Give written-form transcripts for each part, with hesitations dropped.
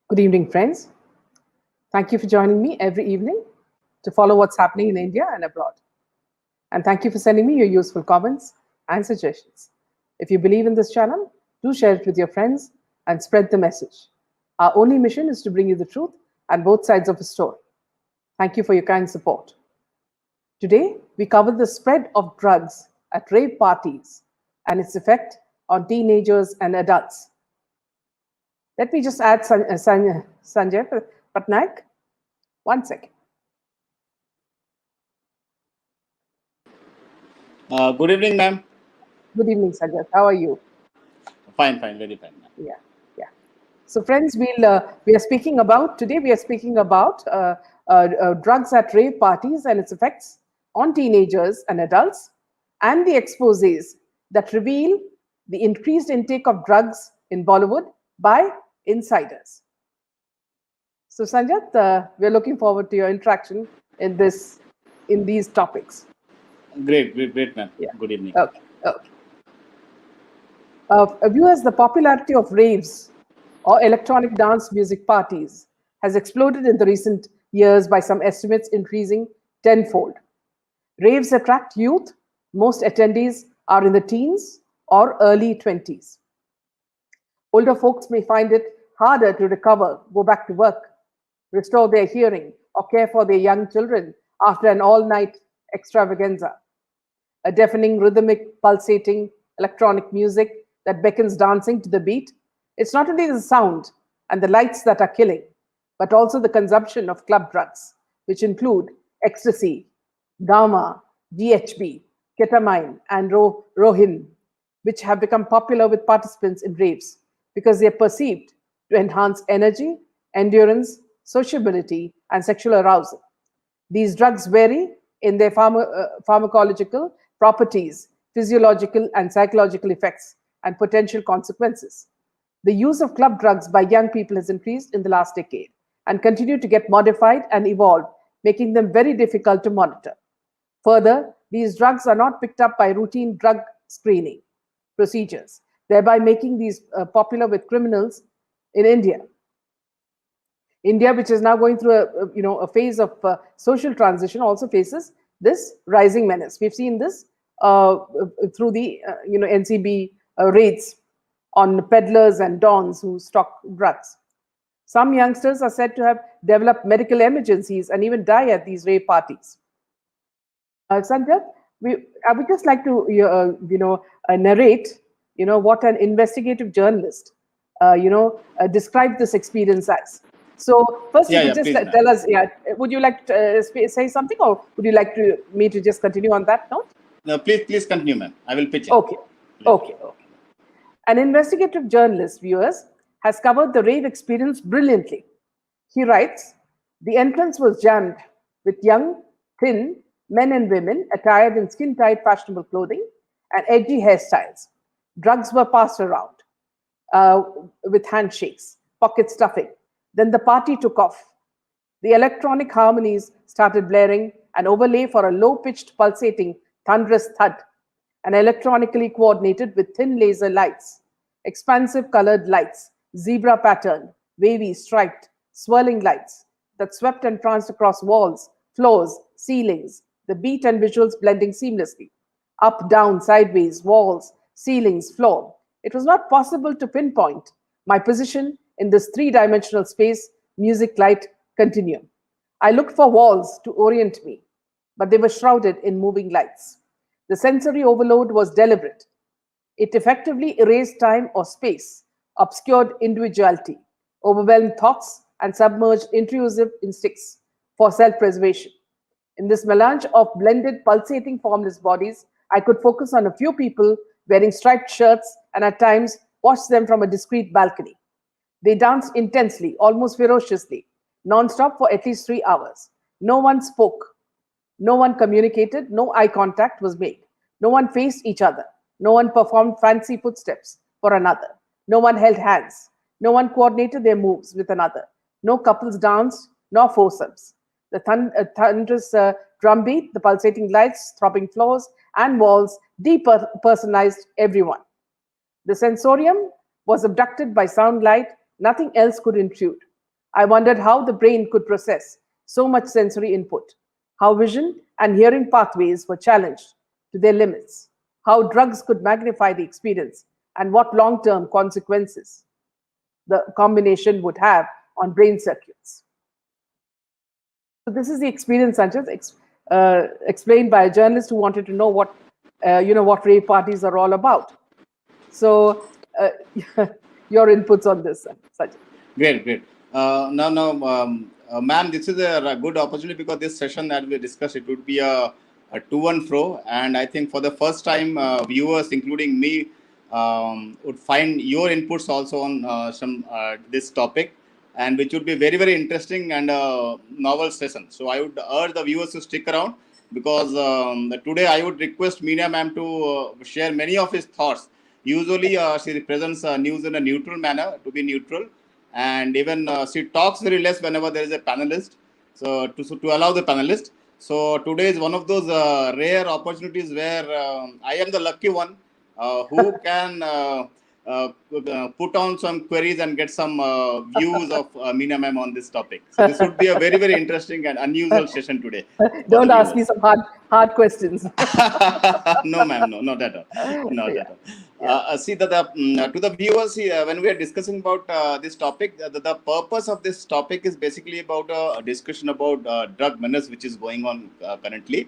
Good evening, friends. Thank you for joining me every evening to follow what's happening in India and abroad. And thank you for sending me your useful comments and suggestions. If you believe in this channel, do share it with your friends and spread the message. Our only mission is to bring you the truth and both sides of a story. Thank you for your kind support. Today, we cover the spread of drugs at rave parties and its effect on teenagers and adults. Let me just add Sanjay Patnaik. 1 second. Good evening, ma'am. Good evening, Sanjay. How are you? Fine, very fine. Yeah. So, friends, we are speaking about today. We are speaking about drugs at rave parties and its effects on teenagers and adults, and the exposés that reveal the increased intake of drugs in Bollywood by insiders. So, Sanjat, we are looking forward to your interaction in these topics. Great, ma'am. Yeah. Good evening. Okay. Viewers, the popularity of raves or electronic dance music parties has exploded in the recent years, by some estimates increasing tenfold. Raves attract youth. Most attendees are in the teens or early 20s. Older folks may find it harder to recover, go back to work, restore their hearing, or care for their young children after an all-night extravaganza. A deafening, rhythmic, pulsating electronic music that beckons dancing to the beat. It's not only the sound and the lights that are killing, but also the consumption of club drugs, which include ecstasy, gamma, DHB, ketamine, and rohin, which have become popular with participants in raves because they are perceived to enhance energy, endurance, sociability, and sexual arousal. These drugs vary in their pharmacological properties, physiological and psychological effects, and potential consequences. The use of club drugs by young people has increased in the last decade and continue to get modified and evolve, making them very difficult to monitor. Further, these drugs are not picked up by routine drug screening procedures, thereby making these popular with criminals in India. India, which is now going through a phase of social transition, also faces this rising menace. We've seen this through the NCB raids on peddlers and dons who stock drugs. Some youngsters are said to have developed medical emergencies and even die at these rave parties. Sanjay, I would just like to narrate what an investigative journalist described this experience as. So first, you could just tell us. Yeah, would you like to say something, or would you like me to just continue on that note? No, please continue, ma'am. I will pitch in. Okay. An investigative journalist, viewers, has covered the rave experience brilliantly. He writes, the entrance was jammed with young, thin men and women attired in skin-tight fashionable clothing and edgy hairstyles. Drugs were passed around with handshakes, pocket stuffing. Then the party took off. The electronic harmonies started blaring, an overlay for a low-pitched, pulsating, thunderous thud, and electronically coordinated with thin laser lights, expansive colored lights, zebra patterned, wavy, striped, swirling lights that swept and pranced across walls, floors, ceilings, the beat and visuals blending seamlessly. Up, down, sideways, walls, ceilings, floor. It was not possible to pinpoint my position in this three-dimensional space, music, light, continuum. I looked for walls to orient me, but they were shrouded in moving lights. The sensory overload was deliberate. It effectively erased time or space, obscured individuality, overwhelmed thoughts, and submerged intrusive instincts for self-preservation. In this melange of blended, pulsating, formless bodies, I could focus on a few people wearing striped shirts and at times watch them from a discreet balcony. They danced intensely, almost ferociously, non-stop for at least 3 hours. No one spoke. No one communicated. No eye contact was made. No one faced each other. No one performed fancy footsteps for another. No one held hands. No one coordinated their moves with another. No couples danced, nor foursomes. The thunderous drumbeat, the pulsating lights, throbbing floors, and walls depersonalized everyone. The sensorium was abducted by sound light. Nothing else could intrude. I wondered how the brain could process so much sensory input, how vision and hearing pathways were challenged to their limits, how drugs could magnify the experience, and what long term consequences the combination would have on brain circuits. So this is the experience, Sanchez, explained by a journalist who wanted to know what rave parties are all about. So your inputs on this, Sanchez. Great, great. Now, ma'am, this is a good opportunity because this session that we discussed, it would be a to and fro. And I think for the first time, viewers, including me, would find your inputs also on some this topic, and which would be very, very interesting and novel session. So I would urge the viewers to stick around because today I would request Meena ma'am to share many of his thoughts. Usually, she presents news in a neutral manner, to be neutral, and even she talks very less whenever there is a panelist, so to allow the panelist. So today is one of those rare opportunities where I am the lucky one who can put on some queries and get some views of Meena ma'am on this topic. So this would be a very, very interesting and unusual session today for the Don't ask me viewers. some hard questions. No, ma'am, no, not at all, not Yeah, at all. yeah. See, to the viewers, when we are discussing about this topic, the purpose of this topic is basically about a discussion about drug menace, which is going on currently,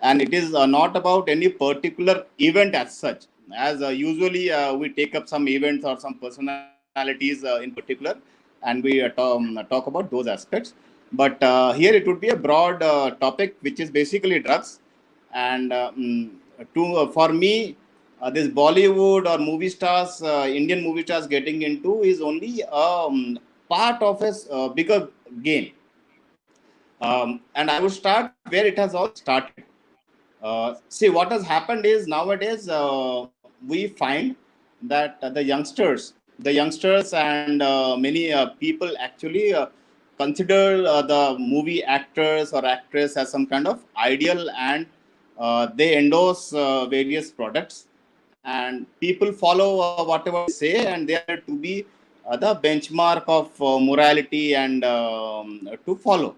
and it is not about any particular event as such. As usually we take up some events or some personalities in particular, and we talk about those aspects. But here it would be a broad topic, which is basically drugs. And for me, this Bollywood or movie stars, Indian movie stars getting into is only part of a bigger game. And I would start where it has all started. See, what has happened is nowadays we find that the youngsters and many people actually consider the movie actors or actress as some kind of ideal, and they endorse various products, and people follow whatever they say, and they are to be the benchmark of morality and to follow.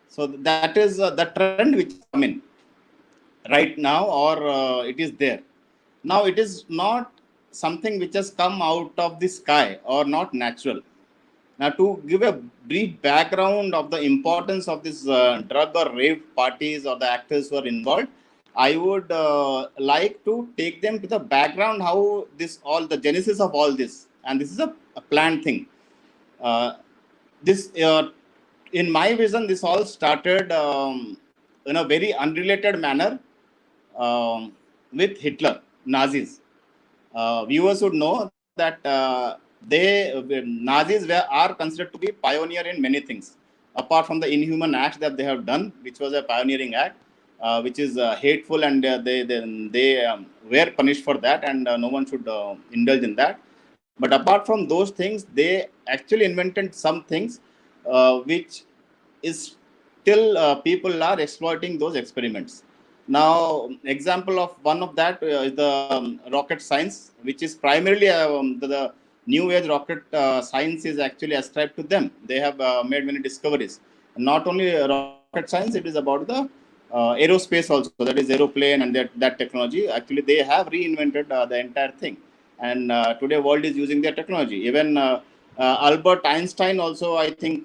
So that is the trend which has come in right now, or it is there now. It is not something which has come out of the sky or not natural. Now, to give a brief background of the importance of this drug or rave parties or the actors who are involved, I would like to take them to the background, how this all the genesis of all this, and this is a planned thing. uh, this In my vision, this all started in a very unrelated manner with Hitler, Nazis. Viewers would know that Nazis are considered to be pioneer in many things, apart from the inhuman acts that they have done, which was a pioneering act, which is hateful, and they were punished for that, and no one should indulge in that. But apart from those things, they actually invented some things which is still people are exploiting those experiments. Now, example of one of that is the rocket science, which is primarily the new age rocket science is actually ascribed to them. They have made many discoveries. Not only rocket science, it is about the aerospace also. That is aeroplane and that technology. Actually, they have reinvented the entire thing, and today world is using their technology. Even Albert Einstein also, I think,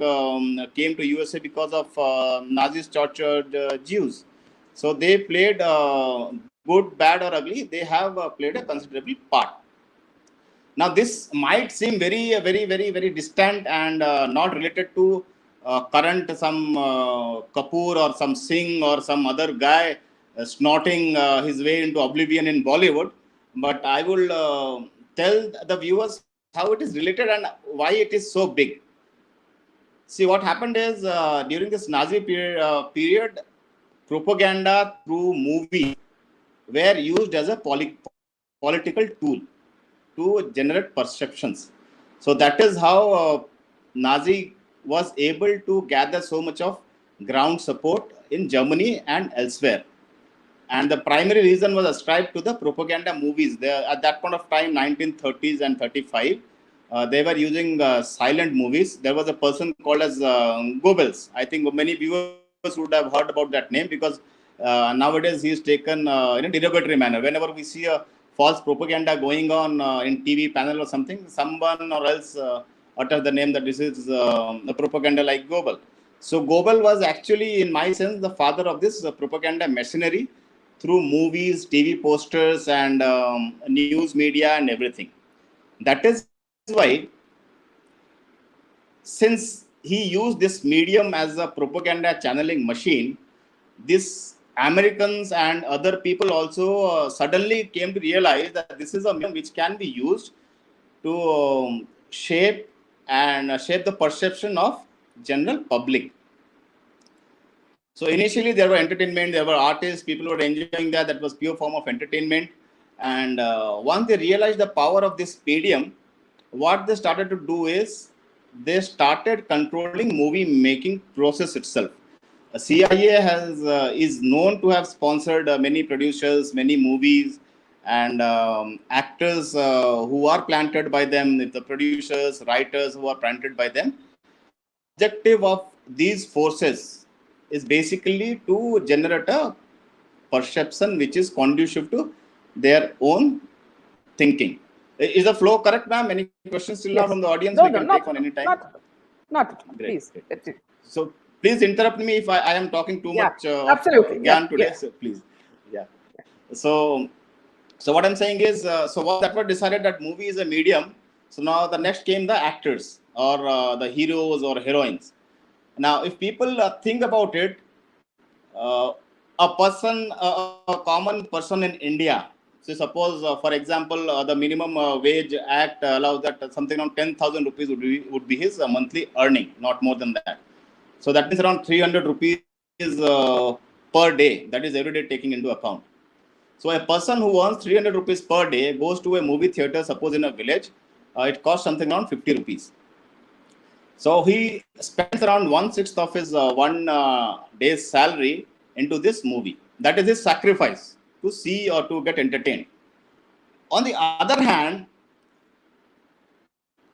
came to USA because of Nazis tortured Jews. So they played good, bad, or ugly. They have played a considerable part. Now, this might seem very distant and not related to current some Kapoor or some Singh or some other guy snorting his way into oblivion in Bollywood. But I will tell the viewers how it is related and why it is so big. See, what happened is during this Nazi period, propaganda through movies were used as a political tool to generate perceptions. So that is how Nazi was able to gather so much of ground support in Germany and elsewhere. And the primary reason was ascribed to the propaganda movies. There, at that point of time, 1930s and 35, they were using silent movies. There was a person called as Goebbels. I think many viewers would have heard about that name, because nowadays he is taken in a derogatory manner. Whenever we see a false propaganda going on in TV panel or something, someone or else utters the name that this is a propaganda like Goebbels. So Goebbels was actually, in my sense, the father of this propaganda machinery through movies, TV posters, and news media and everything. That is why, since he used this medium as a propaganda channeling machine, this Americans and other people also suddenly came to realize that this is a medium which can be used to shape the perception of general public. So initially there were entertainment, there were artists, people were enjoying that. That was pure form of entertainment. And once they realized the power of this medium, what they started to do is they started controlling movie making process itself. CIA is known to have sponsored many producers, many movies, and actors who are planted by them, the producers, writers who are planted by them. The objective of these forces is basically to generate a perception which is conducive to their own thinking. Is the flow correct, ma'am? Any questions still now from the Yes. audience? We No, can no, take on not any time. not at all. Great, Please. great. That's it. So please interrupt me if I am talking too Yeah, much of absolutely. Yeah, Gyan today. yes. So please, yeah. So, so what I'm saying is, so once that was decided that movie is a medium, so now the next came the actors or the heroes or heroines. Now, if people think about it, a common person in India. So suppose, for example, the minimum wage act allows that something around 10,000 rupees would be his monthly earning, not more than that. So that means around 300 rupees per day. That is every day taking into account. So a person who earns 300 rupees per day goes to a movie theater, suppose in a village, it costs something around 50 rupees. So he spends around 1/6 of his one day's salary into this movie. That is his sacrifice to see or to get entertained. On the other hand,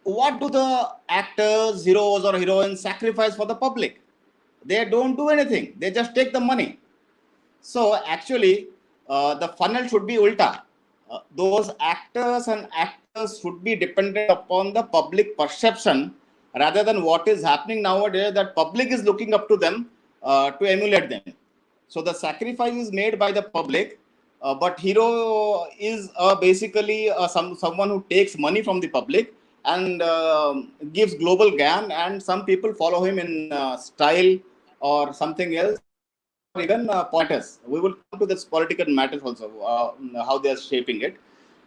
what do the actors, heroes, or heroines sacrifice for the public? They don't do anything. They just take the money. So actually, the funnel should be ulta. Those actors and actors should be dependent upon the public perception rather than what is happening nowadays, that public is looking up to them to emulate them. So the sacrifice is made by the public, but hero is basically someone who takes money from the public and gives global gam, and some people follow him in style or something else, or even politics. We will come to this political matters also, how they are shaping it.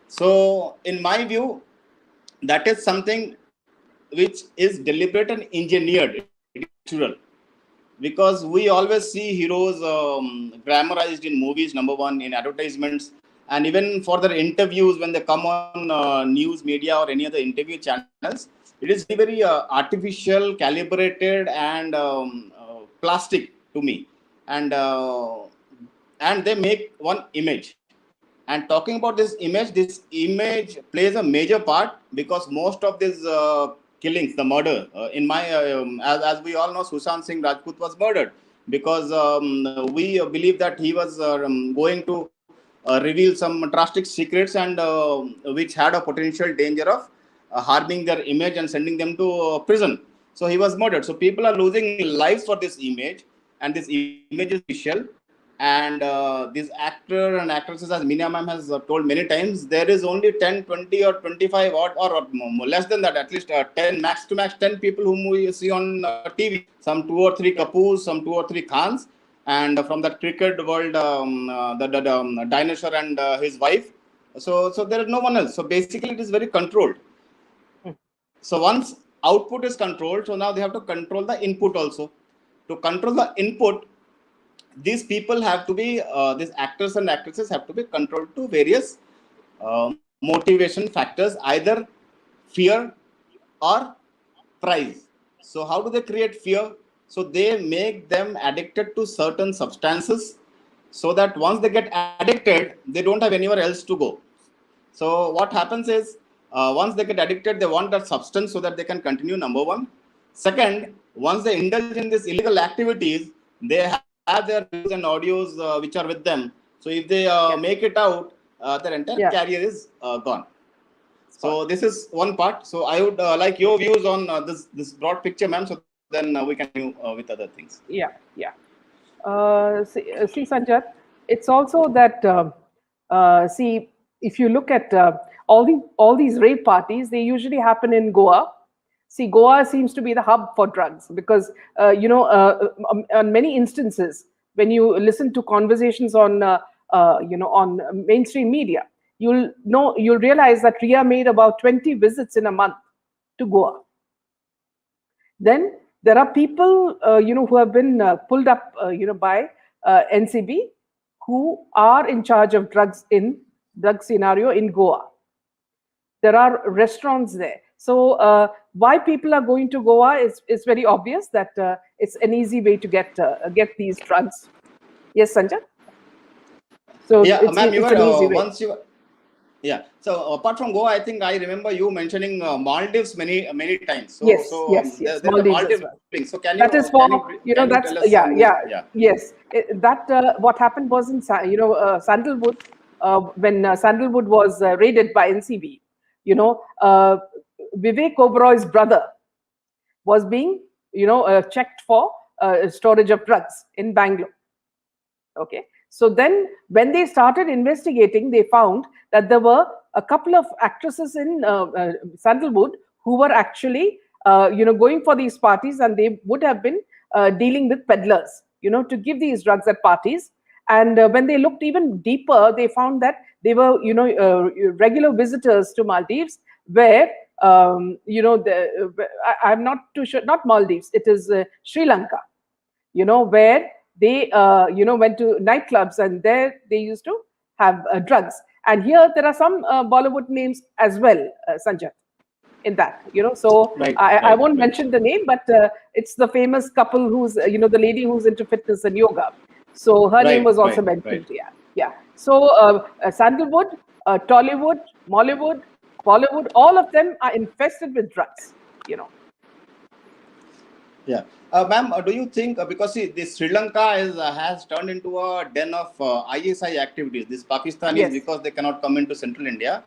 So in my view, that is something which is deliberate and engineered. It is natural, because we always see heroes glamorized in movies, number one, in advertisements, and even for their interviews when they come on news media or any other interview channels. It is very very artificial, calibrated, and plastic to me. And uh, and they make one image. And talking about this image plays a major part, because most of these killings, the murder, as we all know, Sushant Singh Rajput was murdered because we believe that he was going to reveal some drastic secrets, and which had a potential danger of harming their image and sending them to prison. So he was murdered. So people are losing lives for this image, and this image is official. And these actors and actresses, as Meena ma'am has told many times, there is only 10, 20, or 25, or less than that, at least 10, max to max 10 people whom we see on TV. Some two or three Kapoors, some two or three Khans, and from that cricket world, the dinosaur and his wife. So there is no one else. So basically, it is very controlled. So once output is controlled, so now they have to control the input also. To control the input, these people have to be, these actors and actresses have to be controlled to various motivation factors, either fear or prize. So how do they create fear? So they make them addicted to certain substances, so that once they get addicted, they don't have anywhere else to go. So what happens is, Once they get addicted, they want that substance so that they can continue. Number one. Second, once they indulge in these illegal activities, they have their videos and audios which are with them. So if they Yeah. make it out, their entire Yeah. career is gone. Spot. So this is one part. So I would like your views on this broad picture, ma'am. So then we can continue with other things. Yeah. Yeah. See, Sanjat, it's also that see, if you look at all these rave parties, they usually happen in Goa. See, Goa seems to be the hub for drugs because on many instances, when you listen to conversations on on mainstream media, you'll realize that Ria made about 20 visits in a month to Goa. Then there are people, who have been pulled up, by NCB, who are in charge of drug scenario in Goa. There are restaurants there. So why people are going to Goa is very obvious that it's an easy way to get these drugs. Yes, Sanjay. So Yeah, ma'am, you it's were an easy way. once you. Yeah. So apart from Goa, I think I remember you mentioning Maldives many times. So Yes, so yes, there, yes. there is a Maldives as Maldives well. link. So That is can you that's, tell us yeah, some more? yeah, Yeah. yes. That what happened was in Sandalwood, when Sandalwood was raided by NCB. Vivek Oberoy's brother was being checked for storage of drugs in Bangalore. Okay. So then when they started investigating, they found that there were a couple of actresses in Sandalwood who were actually, going for these parties, and they would have been dealing with peddlers, to give these drugs at parties. And when they looked even deeper, they found that they were, regular visitors to Maldives, where, I'm not too sure, not Maldives, it is Sri Lanka, where they went to nightclubs, and there they used to have drugs. And here there are some Bollywood names as well, Sanjay, in that. So Right. I Right. won't Right. mention the name, but it's the famous couple who's the lady who's into fitness and yoga. So her name Right. was also Right. Right. mentioned. Yeah, yeah. So Sandalwood, Tollywood, Mollywood, Bollywood, all of them are infested with drugs. Yeah. Ma'am, do you think because see, this Sri Lanka has turned into a den of ISI activities? These Pakistanis, Yes. because they cannot come into Central India,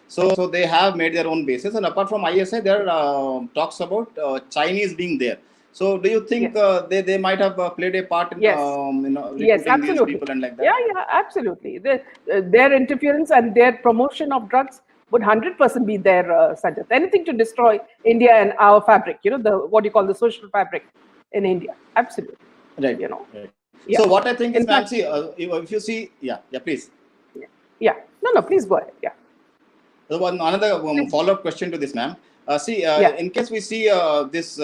so they have made their own bases. And apart from ISI, there are talks about Chinese being there. So do you think Yes. they might have played a part in Yes. Yes, recruiting these absolutely. people and like Yeah, that? yeah, absolutely. Their interference and their promotion of drugs would 100% be there, Sajat. Anything to destroy India and our fabric, the what you call the social fabric in India. Absolutely. Right. You know. Right. Yeah. So what I think is, In ma'am, fact, see, if you see, yeah, please. yeah. Yeah. No, no, please go ahead. Yeah. So another Please. follow-up question to this, ma'am. See, Yeah. in case we see this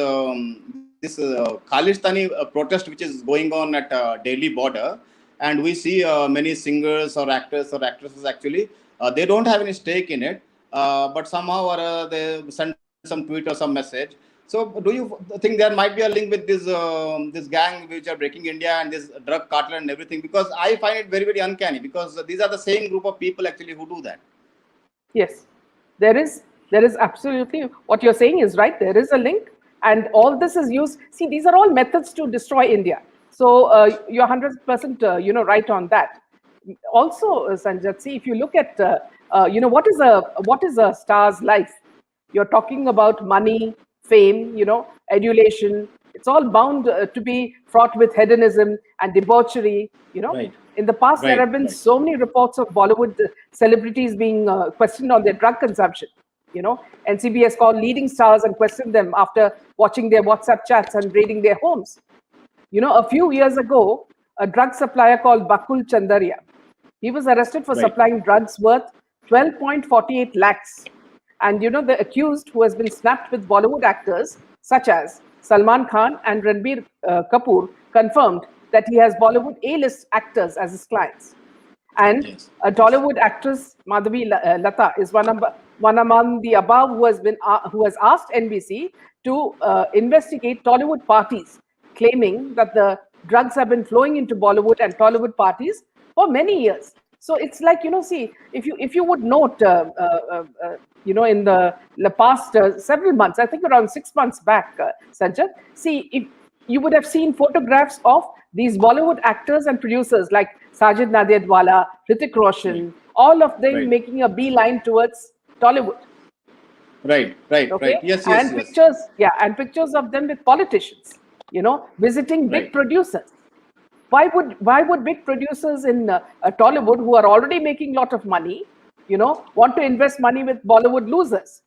Khalistani protest which is going on at Delhi border, and we see many singers or actors or actresses actually, they don't have any stake in it, but somehow or they send some tweet or some message. So, do you think there might be a link with this gang which are breaking India and this drug cartel and everything? Because I find it very uncanny because these are the same group of people actually who do that. Yes, there is absolutely what you're saying is right. There is a link, and all this is used. See, these are all methods to destroy India. So you're 100% right on that. Also, Sanjat, see, if you look at what is a star's life, you're talking about money, fame, adulation. It's all bound to be fraught with hedonism and debauchery. Right. In the past, there Right. have been Right. so many reports of Bollywood celebrities being questioned on their drug consumption. NCB has called leading stars and questioned them after watching their WhatsApp chats and raiding their homes. A few years ago, a drug supplier called Bakul Chandaria, he was arrested for Right. supplying drugs worth 12.48 lakhs. And the accused, who has been snapped with Bollywood actors such as Salman Khan and Ranbir Kapoor, confirmed that he has Bollywood A-list actors as his clients. And Yes. a Tollywood actress, Madhavi Lata, is one among the above who has asked NBC to investigate Tollywood parties, claiming that the drugs have been flowing into Bollywood and Tollywood parties for many years. So it's like, see, if you would note, in the past several months, I think around 6 months back, Sanjay, see, if you would have seen photographs of these Bollywood actors and producers like Sajid Nadiadwala, Hrithik Right. Roshan, all of them Right. making a beeline towards Tollywood. Right. Right. Right. Okay, Yes. Yes. and Yes. pictures, yeah, and pictures of them with politicians, visiting big Right. producers. Why would big producers in Tollywood, who are already making a lot of money, want to invest money with Bollywood losers?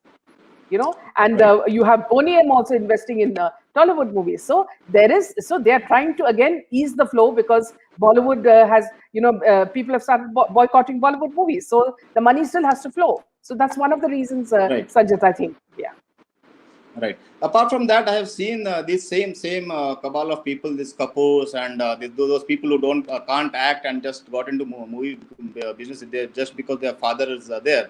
And Right. you have Boney M also investing in Tollywood movies. So they are trying to again ease the flow, because Bollywood has, people have started boycotting Bollywood movies. So the money still has to flow. So that's one of the reasons, Right. Sanjit, I think. Yeah. Right. Apart from that, I have seen this same cabal of people, these couples and those people who don't can't act and just got into movie business there just because their father is there,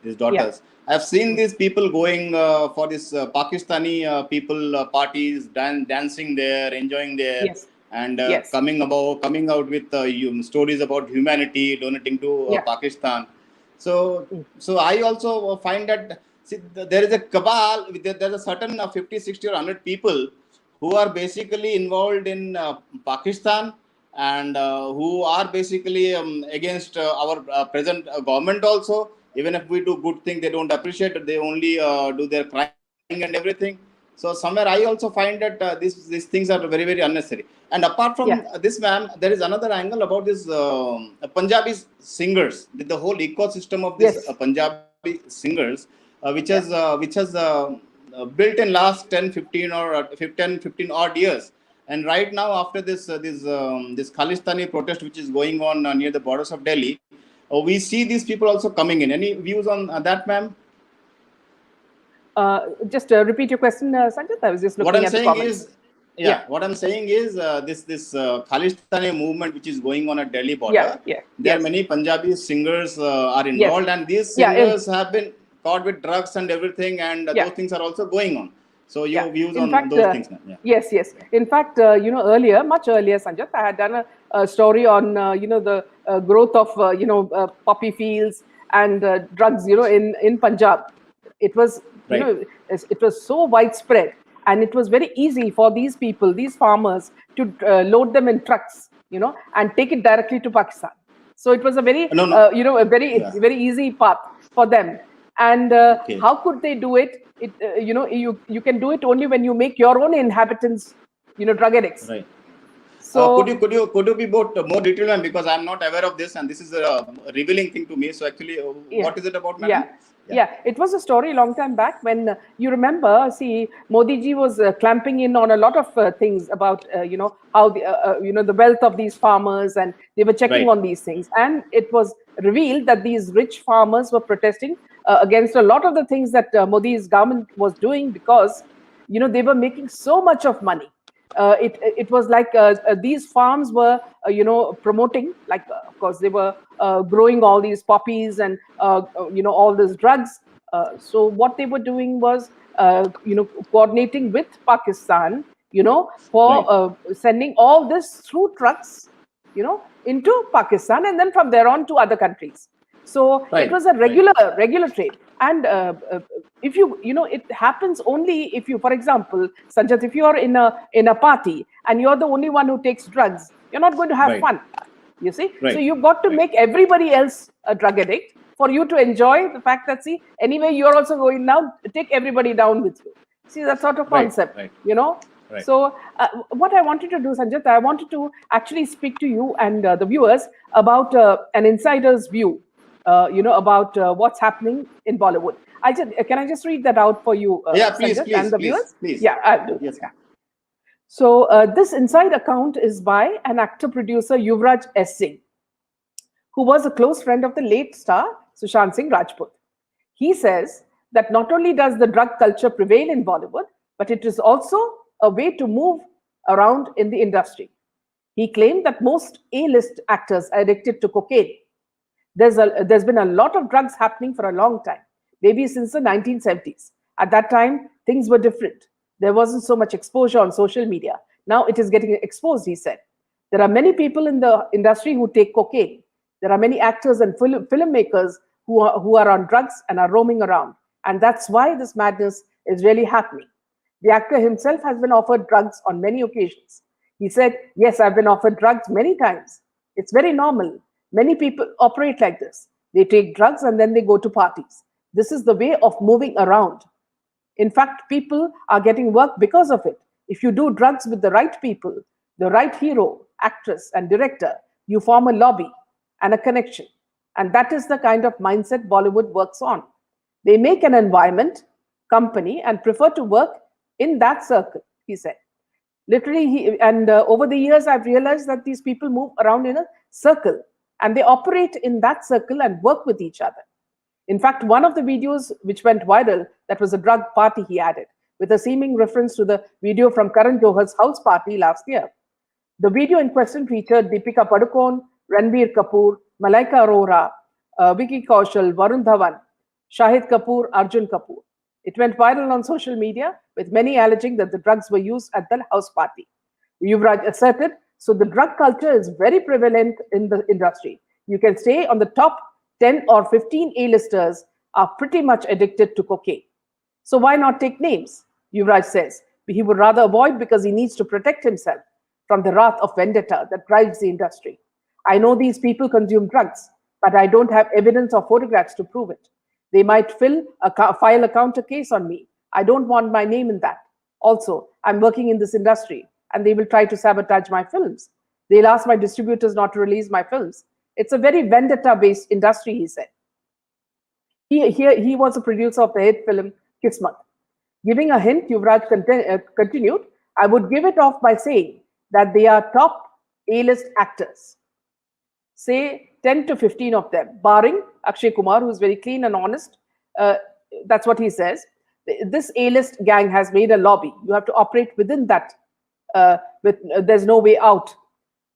these Yeah. daughters. I have seen these people going for this Pakistani people parties, dancing there, enjoying there, Yes. and Yes. coming out with stories about humanity, donating to Yeah. Pakistan. So, Mm. so I also find that, see, there is a cabal. There's a certain 50, 60, or 100 people who are basically involved in Pakistan, and who are basically against our present government also. Even if we do good thing, they don't appreciate it. They only do their crying and everything. So somewhere I also find that these things are very, very unnecessary. And apart from Yeah. this, ma'am, there is another angle about this Punjabi singers, the whole ecosystem of this Yes. Punjabi singers, Yeah. which has built in last 10, 15 or 15 odd years. And right now, after this Khalistani protest which is going on near the borders of Delhi, we see these people also coming in. Any views on that, ma'am? Just repeat your question, Sanjit. I was just What looking I'm at the saying comments. is, Yeah. yeah, what I'm saying is this Khalistani movement which is going on at Delhi Yeah. border. Yeah. There are Yes. many Punjabi singers are Yes. involved, and these Yeah. singers have been caught with drugs and everything, and Yeah. those things are also going on. So Yeah. your views In on fact, those things, ma'am? Yeah. yes, yes. In fact, earlier, much earlier, Sanjat, I had done a story on, the growth of, poppy fields and drugs, in Punjab. It was, Right. it was so widespread, and it was very easy for these people, these farmers, to load them in trucks, and take it directly to Pakistan. So it was a very, No, no. a very, Yeah. very easy path for them. And Okay. how could they do it? You can do it only when you make your own inhabitants, drug addicts. Right. Could So you be more detailed, ma'am? Because I'm not aware of this, and this is a revealing thing to me. So actually, yeah, what is it about, yeah, madam? Yeah. yeah. It was a story a long time back when, you remember. See, Modi ji was clamping in on a lot of things about, how the wealth of these farmers, and they were checking Right. on these things. And it was revealed that these rich farmers were protesting against a lot of the things that Modi's government was doing, because they were making so much of money. It was like these farms were promoting, like, of course they were growing all these poppies and all these drugs. So what they were doing was coordinating with Pakistan, for Right. sending all this through trucks, into Pakistan, and then from there on to other countries. So it Right. was a Right. regular trade. And if it happens only if you, for example, Sanjat, if you are in a party and you're the only one who takes drugs, you're not going to have Right. fun. You see, so Right. you've got to Right. make everybody else a drug addict for you to enjoy the fact that, see, anyway, you're also going now, take everybody down with you. See, that sort of Right. concept, Right. Right. So what I wanted to do, Sanjit, I wanted to actually speak to you and the viewers about an insider's view, about what's happening in Bollywood. Can I just read that out for you, Yeah. Please. Sanjit, and Please. the Please. viewers? Please. Yeah, I'll do that. Yes. Yeah. So this inside account is by an actor-producer, Yuvraj S. Singh, who was a close friend of the late star Sushant Singh Rajput. He says that not only does the drug culture prevail in Bollywood, but it is also a way to move around in the industry. He claimed that most A-list actors are addicted to cocaine. There's been a lot of drugs happening for a long time, maybe since the 1970s. At that time, things were different. There wasn't so much exposure on social media. Now it is getting exposed, he said. There are many people in the industry who take cocaine. There are many actors and filmmakers who are on drugs and are roaming around. And that's why this madness is really happening. The actor himself has been offered drugs on many occasions. He said, "Yes, I've been offered drugs many times. It's very normal. Many people operate like this. They take drugs and then they go to parties. This is the way of moving around. In fact, people are getting work because of it. If you do drugs with the right people, the right hero, actress, and director, you form a lobby and a connection. And that is the kind of mindset Bollywood works on. They make an environment, company, and prefer to work in that circle," he said. Literally, over the years, I've realized that these people move around in a circle and they operate in that circle and work with each other. In fact, one of the videos which went viral, that was a drug party, he added, with a seeming reference to the video from Karan Johar's house party last year. The video in question featured Deepika Padukone, Ranbir Kapoor, Malaika Arora, Vicky Kaushal, Varun Dhawan, Shahid Kapoor, Arjun Kapoor. It went viral on social media, with many alleging that the drugs were used at the house party. Yuvraj asserted, "So the drug culture is very prevalent in the industry. You can say on the top 10 or 15 A-listers are pretty much addicted to cocaine. So why not take names?" Yuvraj says he would rather avoid because he needs to protect himself from the wrath of vendetta that drives the industry. "I know these people consume drugs, but I don't have evidence or photographs to prove it. They might file a counter case on me. I don't want my name in that. Also, I'm working in this industry and they will try to sabotage my films. They'll ask my distributors not to release my films. It's a very vendetta-based industry," he said. He was a producer of the hit film Kismat. Giving a hint, Yuvraj continued, "I would give it off by saying that they are top A-list actors. Say 10 to 15 of them, barring Akshay Kumar, who's very clean and honest." That's what he says. This A-list gang has made a lobby. You have to operate within that. There's no way out.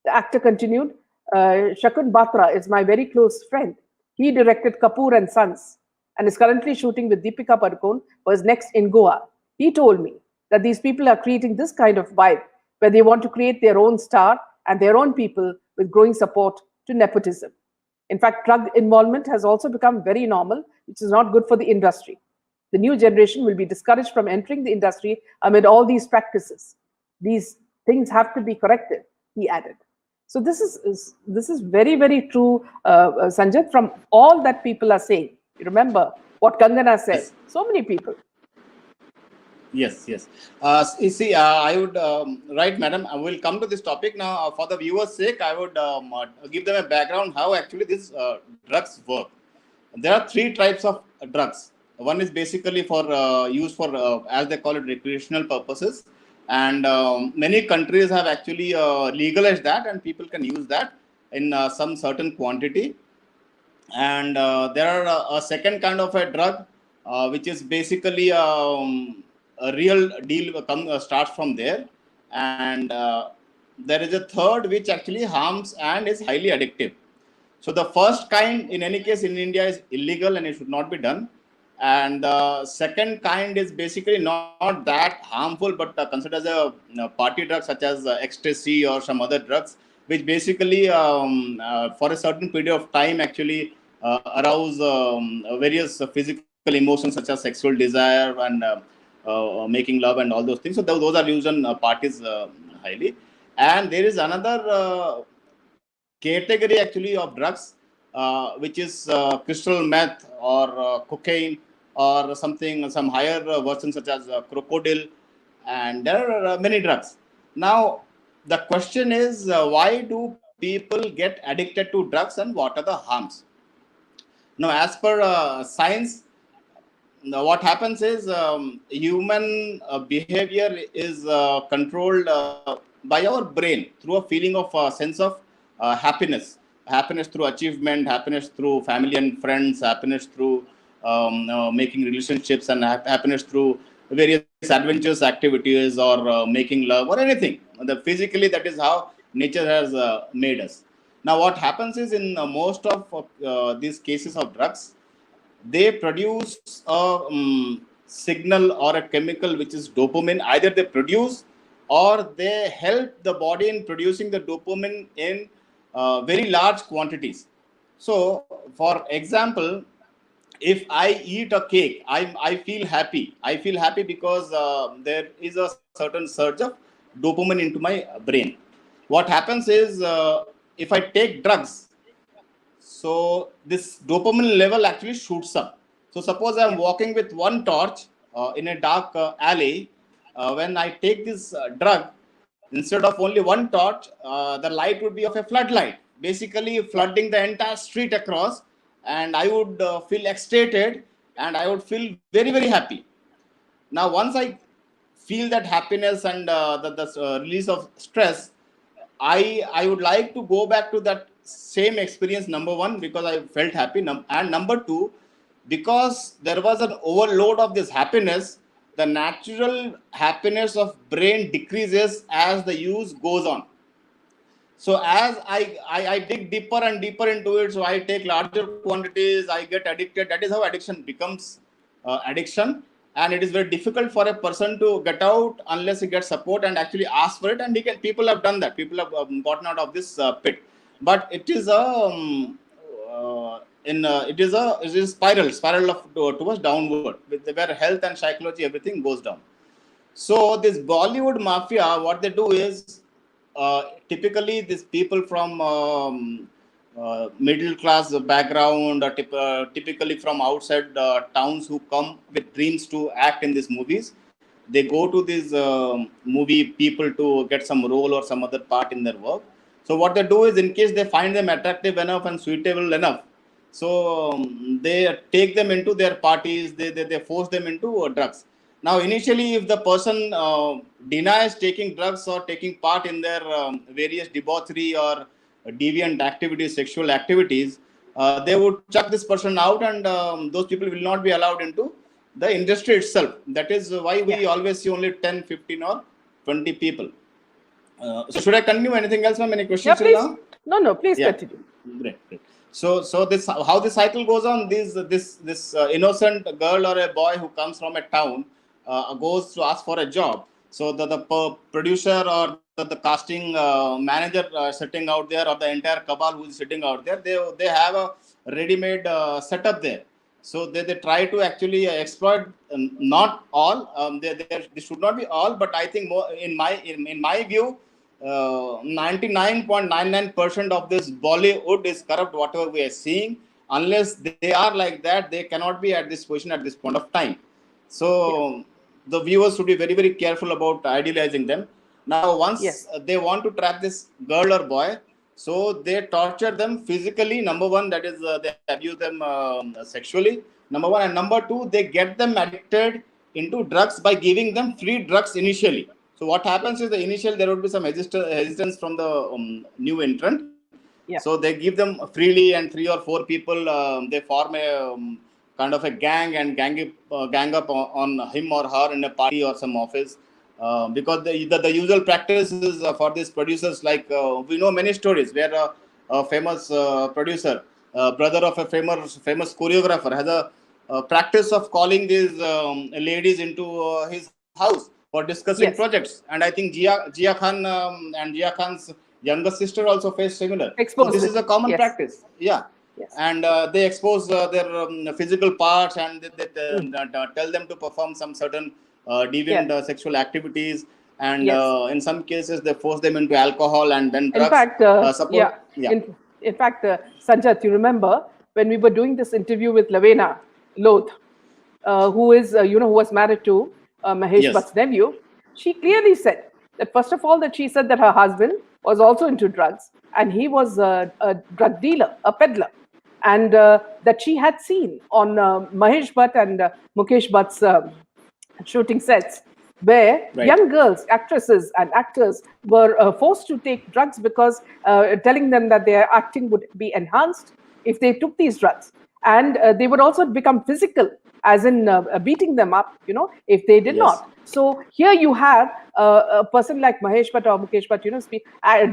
The actor continued, "Shakun Batra is my very close friend. He directed Kapoor and Sons and is currently shooting with Deepika Padukone for his next in Goa. He told me that these people are creating this kind of vibe where they want to create their own star and their own people with growing support to nepotism. In fact, drug involvement has also become very normal, which is not good for the industry. The new generation will be discouraged from entering the industry amid all these practices. These things have to be corrected," he added. So this is very, very true, Sanjay, from all that people are saying. You remember what Kangana said. Yes. So many people. Yes, yes. You see, I would, right, madam, I will come to this topic now. For the viewers' sake, I would give them a background how actually these drugs work. There are three types of drugs. One is basically for use for, as they call it, recreational purposes. And many countries have actually legalized that, and people can use that in some certain quantity. And there are a second kind of a drug, which is basically a real deal starts from there. And there is a third which actually harms and is highly addictive. So the first kind, in any case, in India is illegal and it should not be done. And the second kind is basically not that harmful, but considered as a party drug, such as ecstasy or some other drugs, which basically, for a certain period of time, actually arouse various physical emotions such as sexual desire and making love and all those things. So those are used in parties highly. And there is another category actually of drugs, which is crystal meth or cocaine or something, some higher versions such as crocodile, and there are many drugs. Now, the question is, why do people get addicted to drugs and what are the harms? Now, as per science, now what happens is human behavior is controlled by our brain through a feeling of sense of happiness through achievement, happiness through family and friends, happiness through making relationships, and happiness through various adventurous activities or making love or anything. Physically, that is how nature has made us. Now what happens is, in most of these cases of drugs, they produce a signal or a chemical which is dopamine. Either they produce or they help the body in producing the dopamine in very large quantities. So, for example, if I eat a cake, I feel happy. I feel happy because there is a certain surge of dopamine into my brain. What happens is, if I take drugs, so this dopamine level actually shoots up. So suppose I'm Yeah. walking with one torch in a dark alley. When I take this drug, instead of only one torch, the light would be of a floodlight, basically Yeah. flooding the entire street across, and I would feel ecstated, and I would feel very, very happy. Now, once I feel that happiness and the release of stress, I would like to go back to that same experience. Number one, because I felt happy, and number two, because there was an overload of this happiness, the natural happiness of brain decreases as the use goes on. So as I dig deeper and deeper into it, so I take larger quantities, I get addicted. That is how addiction becomes addiction, and it is very difficult for a person to get out unless he gets support and actually ask for it. And he can. People have done that. People have gotten out of this pit, but it is a it is spiral of towards downward, where health and psychology everything goes down. So this Bollywood mafia, what they do is, typically these people from middle class background, or typically from outside towns, who come with dreams to act in these movies. They go to these movie people to get some role or some other part in their work. So what they do is, in case they find them attractive enough and suitable enough, so they take them into their parties. They force them into drugs. Now, initially, if the person denies taking drugs or taking part in their various debauchery or deviant activities, sexual activities, they would chuck this person out, and those people will not be allowed into the industry itself. That is why Yeah. we always see only 10, 15, or 20 people. So, should I continue? Anything else, ma'am? Any Yeah, questions till please. now? No, no, please Yeah, continue. great, great. So this how the cycle goes on. This innocent girl or a boy who comes from a town goes to ask for a job. So the producer or the casting manager sitting out there, or the entire cabal who is sitting out there, they have a ready-made setup there. So they try to actually exploit, not all. This should not be all, but I think more in my view, 99.99% of this Bollywood is corrupt, whatever we are seeing. Unless they are like that, they cannot be at this position at this point of time. Yeah. So the viewers should be very, very careful about idealizing them. Now, once Yes. they want to trap this girl or boy, so they torture them physically. Number one, that is, they abuse them sexually. Number one, and number two, they get them addicted into drugs by giving them free drugs initially. So what Yeah. happens is, the initial there would be some hesitance from the new entrant. Yeah. So they give them freely, and three or four people, they form a kind of a gang, and gang up on him or her in a party or some office. Because the usual practice is, for these producers, like, we know many stories where a famous producer, brother of a famous choreographer, has a practice of calling these ladies into his house for discussing Yes. projects. And I think Jia Khan and Jia Khan's younger sister also faced similar. So this Exposed is a it. common Yes. practice. Yeah. Yes. And they expose their physical parts, and Mm. tell them to perform some certain deviant Yeah. sexual activities. And Yes. in some cases, they force them into alcohol and then In drugs. fact, Suppose, yeah. yeah. In fact, Sanjat, you remember when we were doing this interview with Lavena Loth, who is, who was married to Mahesh Yes. Bhatt's nephew, she clearly said that, first of all, that she said that her husband was also into drugs, and he was a drug dealer, a peddler, and that she had seen on Mahesh Bhatt and Mukesh Bhatt's shooting sets, where Right. young girls, actresses and actors, were forced to take drugs because telling them that their acting would be enhanced if they took these drugs. And they would also become physical, as in beating them up, if they did Yes. not. So here you have a person like Mahesh Bhatt or Mukesh Bhatt,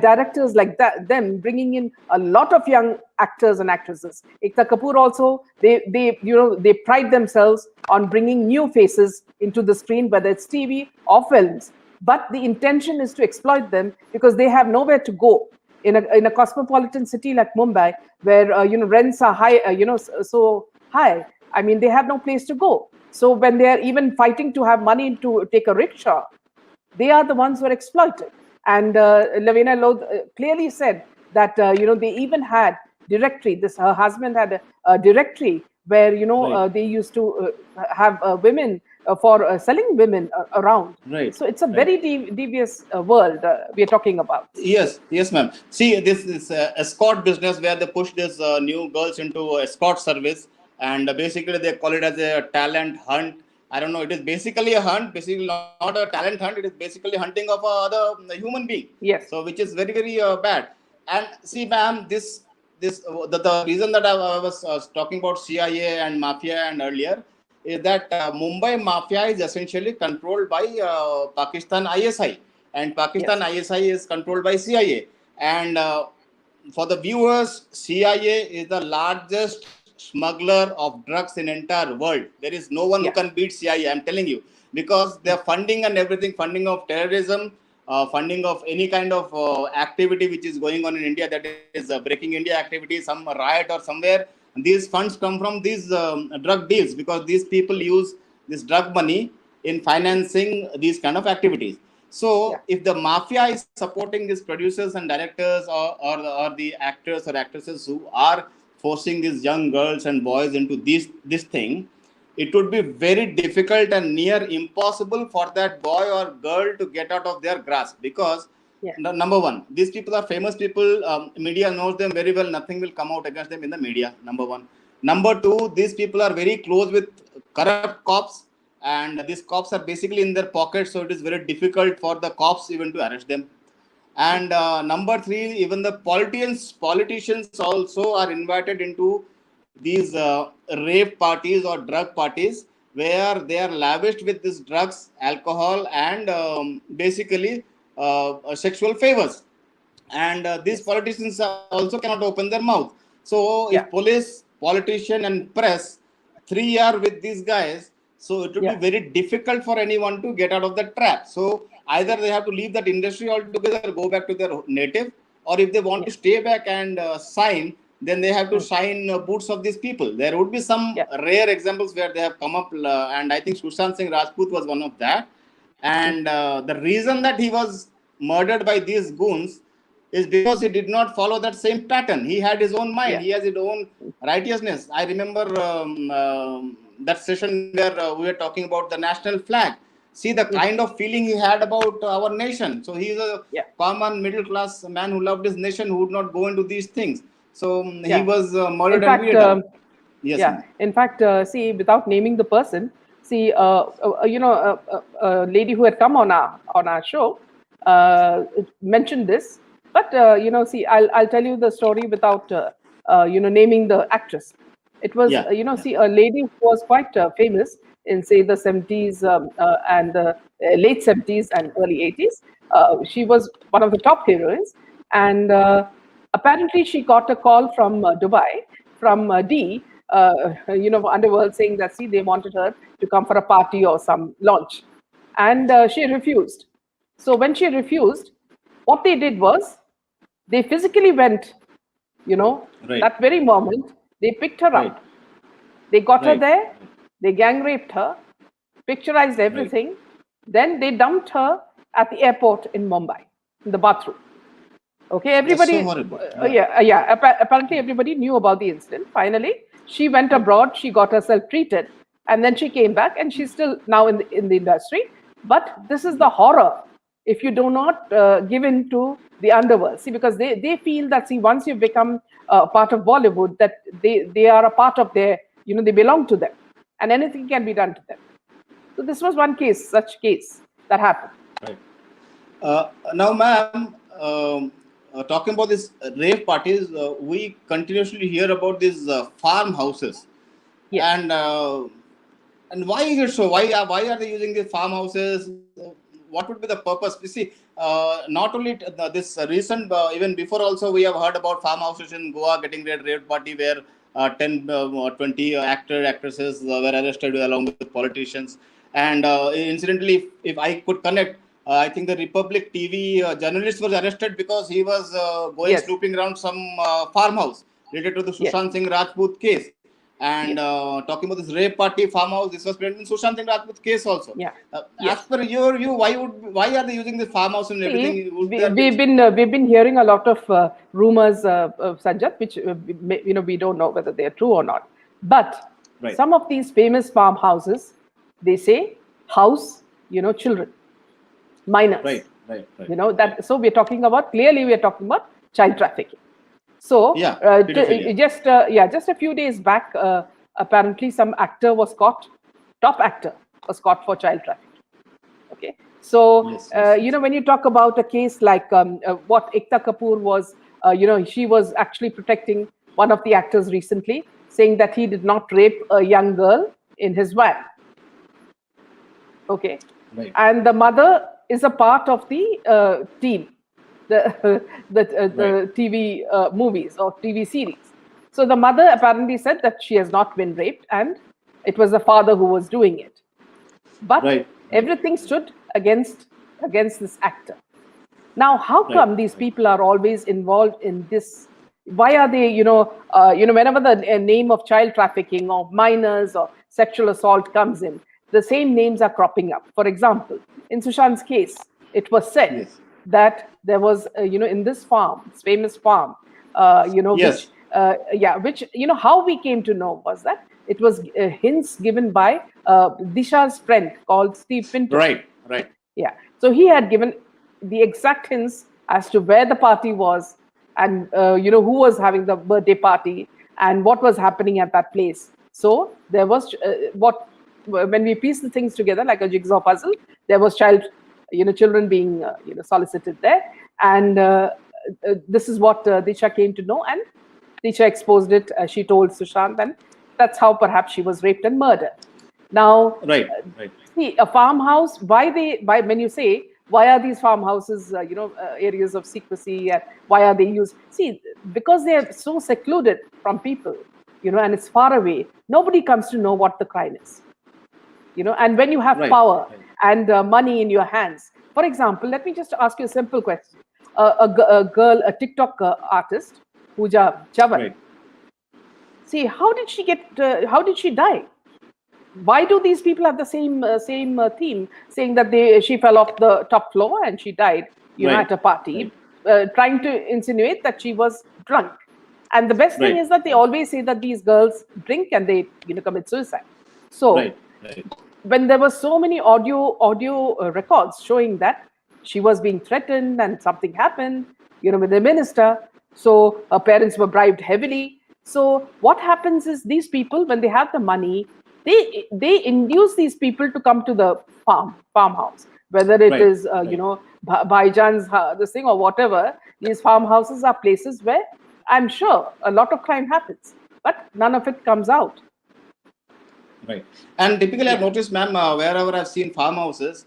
directors like that, them bringing in a lot of young actors and actresses. Ekta Kapoor also, they pride themselves on bringing new faces into the screen, whether it's TV or films. But the intention is to exploit them because they have nowhere to go in a cosmopolitan city like Mumbai, where rents are high, so high. I mean, they have no place to go. So when they are even fighting to have money to take a rickshaw, they are the ones who are exploited. And Lavina Lodh clearly said that they even had directory. This her husband had a directory where Right. they used to have women for selling women around. Right. So it's a Right. very devious world we are talking about. Yes, yes, ma'am. See, this is escort business where they push these new girls into escort service, and basically they call it as a talent hunt. I don't know. It is basically a hunt, basically not a talent hunt. It is basically hunting of other human being. Yes. So, which is very, very bad. And see, ma'am, the reason that I was talking about CIA and mafia and earlier is that Mumbai mafia is essentially controlled by Pakistan ISI, and Pakistan Yes. ISI is controlled by CIA. And for the viewers, CIA is the largest smuggler of drugs in entire world. There is no one who Yeah. can beat CIA. I'm telling you, because their funding and everything, funding of terrorism, funding of any kind of activity which is going on in India, that is breaking India activity, some riot or somewhere. These funds come from these drug deals, because these people use this drug money in financing these kind of activities. Yeah. So if the mafia is supporting these producers and directors, or the actors or actresses who are forcing these young girls and boys into this thing, it would be very difficult and near impossible for that boy or girl to get out of their grasp, because Yeah. number one, these people are famous people. Media knows them very well. Nothing will come out against them in the media. Number one. Number two, these people are very close with corrupt cops, and these cops are basically in their pockets, so it is very difficult for the cops even to arrest them. And number three, even the politicians also are invited into these rave parties or drug parties, where they are lavished with these drugs, alcohol, and basically sexual favors. And these Yes. politicians also cannot open their mouth. So if Yeah. police, politician, and press, three are with these guys, so it would be Yeah. very difficult for anyone to get out of the trap. So either they have to leave that industry altogether, go back to their native, or if they want to Yeah. stay back and sign, then they have to Mm. sign boots of these people. There would be some Yeah. rare examples where they have come up, and I think Sushant Singh Rajput was one of that. Mm. And the reason that he was murdered by these goons is because he did not follow that same pattern. He had his own mind, Yeah. he has his own righteousness. I remember that session where we were talking about the national flag. See the Mm. kind of feeling he had about our nation. So he is a Yeah. common middle class man who loved his nation, who would not go into these things. So he Yeah. was In murdered and fact, weeded out. Yes, yeah. ma'am. In fact, see, without naming the person, see, a lady who had come on our show mentioned this. But see, I'll tell you the story without naming the actress. It was Yeah, yeah. see, a lady who was quite famous in, say, the 70s and the late 70s and early 80s. She was one of the top heroines, and apparently she got a call from Dubai, from Underworld, saying that, see, they wanted her to come for a party or some launch, and she refused. So when she refused, what they did was they physically went, Right, that very moment, they picked her right, up, they got her right, there, they gang raped her, picturized right. everything, then they dumped her at the airport in Mumbai, in the bathroom. Okay, That's so everybody, horrible. Yeah, apparently everybody knew about the incident. Finally, she went right. abroad, she got herself treated, and then she came back, and she's still now in the industry. But this is the horror if you do not give in to the underworld. See, because they feel that, see, once you become part of Bollywood, that they are a part of their, they belong to them, and anything can be done to them. So this was one case, such case that happened. Right. Now, ma'am, talking about these rave parties, we continuously hear about these farmhouses, Yes. and why is it so? Why are they using these farmhouses? What would be the purpose? You see, not only this recent, even before also we have heard about farmhouses in Goa getting their rave party where 10 or 20 actresses were arrested along with politicians. And incidentally, if I could connect, I think the Republic TV journalist was arrested because he was going Yes. snooping around some farmhouse related to the Yes. Sushant Singh Rajput case. And Yes. talking about this rape party farmhouse, this was present in Sushant Singh Rajput case also. Yeah. As Yes. per your view, why are they using this farmhouse and See, everything? Would there be we've been hearing a lot of rumors, Sanjat, which we don't know whether they are true or not. But right, some of these famous farmhouses, they say house, children, minors. right, right, right, That. right. So we're talking about, clearly we're talking about child trafficking. So Yeah, pedophilia. just a few days back, apparently some actor was caught, top actor was caught for child trafficking. Okay, so Yes, yes, yes. when you talk about a case like what Ekta Kapoor was, she was actually protecting one of the actors recently, saying that he did not rape a young girl in his van. Okay, Right, and the mother is a part of the team, the right, the TV movies or TV series. So the mother apparently said that she has not been raped, and it was the father who was doing it. But right, right, everything stood against this actor. Now, how right, come these right. people are always involved in this? Why are they, whenever the name of child trafficking or minors or sexual assault comes in, the same names are cropping up. For example, in Sushant's case, it was said Yes, that there was, in this farm, this famous farm, yes, which, how we came to know was that it was hints given by Disha's friend called Steve Pinto. right, right, Yeah. So he had given the exact hints as to where the party was, and who was having the birthday party and what was happening at that place. So there was what when we piece the things together like a jigsaw puzzle, there was children being solicited there, and this is what Disha came to know, and Disha exposed it. She told Sushant, and that's how perhaps she was raped and murdered. Now, right, right. see, a farmhouse. Why when you say why are these farmhouses, areas of secrecy, and why are they used? See, because they are so secluded from people, and it's far away. Nobody comes to know what the crime is, And when you have Right, power right. and money in your hands, for example, let me just ask you a simple question: a girl, a TikTok artist, Pooja Chavan. Right. See, how did she get? How did she die? Why do these people have the same theme, saying that she fell off the top floor and she died, Right. at a party, Right. trying to insinuate that she was drunk. And the best thing Right. is that they always say that these girls drink and they commit suicide. So Right. Right. when there were so many audio records showing that she was being threatened and something happened, with the minister, so her parents were bribed heavily. So what happens is these people, when they have the money, they induce these people to come to the farmhouse, whether it Right. is Right. Bhaijan's this thing or whatever. These farmhouses are places where I'm sure a lot of crime happens, but none of it comes out. Right. And typically, I've Yeah. noticed, ma'am, wherever I've seen farmhouses,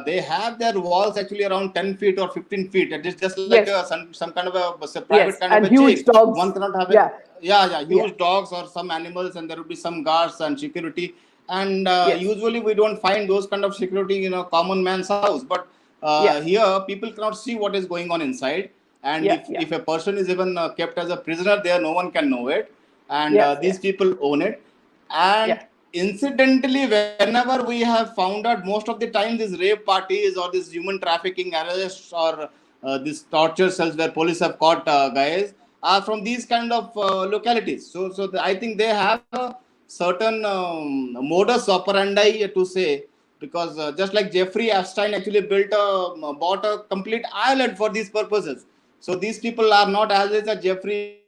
they have their walls actually around 10 feet or 15 feet. It is just like Yes. some kind of a private Yes, kind of and a huge chain. dogs. One cannot have Yeah, yeah, yeah, huge dogs or some animals, and there will be some guards and security. And yes, usually, we don't find those kind of security in a common man's house. But yeah, here, people cannot see what is going on inside. And yeah, if a person is even kept as a prisoner there, no one can know it. And yes, these yes, people own it. And yeah, incidentally, whenever we have found out, most of the time these rape parties or this human trafficking arrests or these torture cells where police have caught guys are from these kind of localities. So I think they have a certain modus operandi to say, because just like Jeffrey Epstein actually bought a complete island for these purposes. So these people are not as is a Jeffrey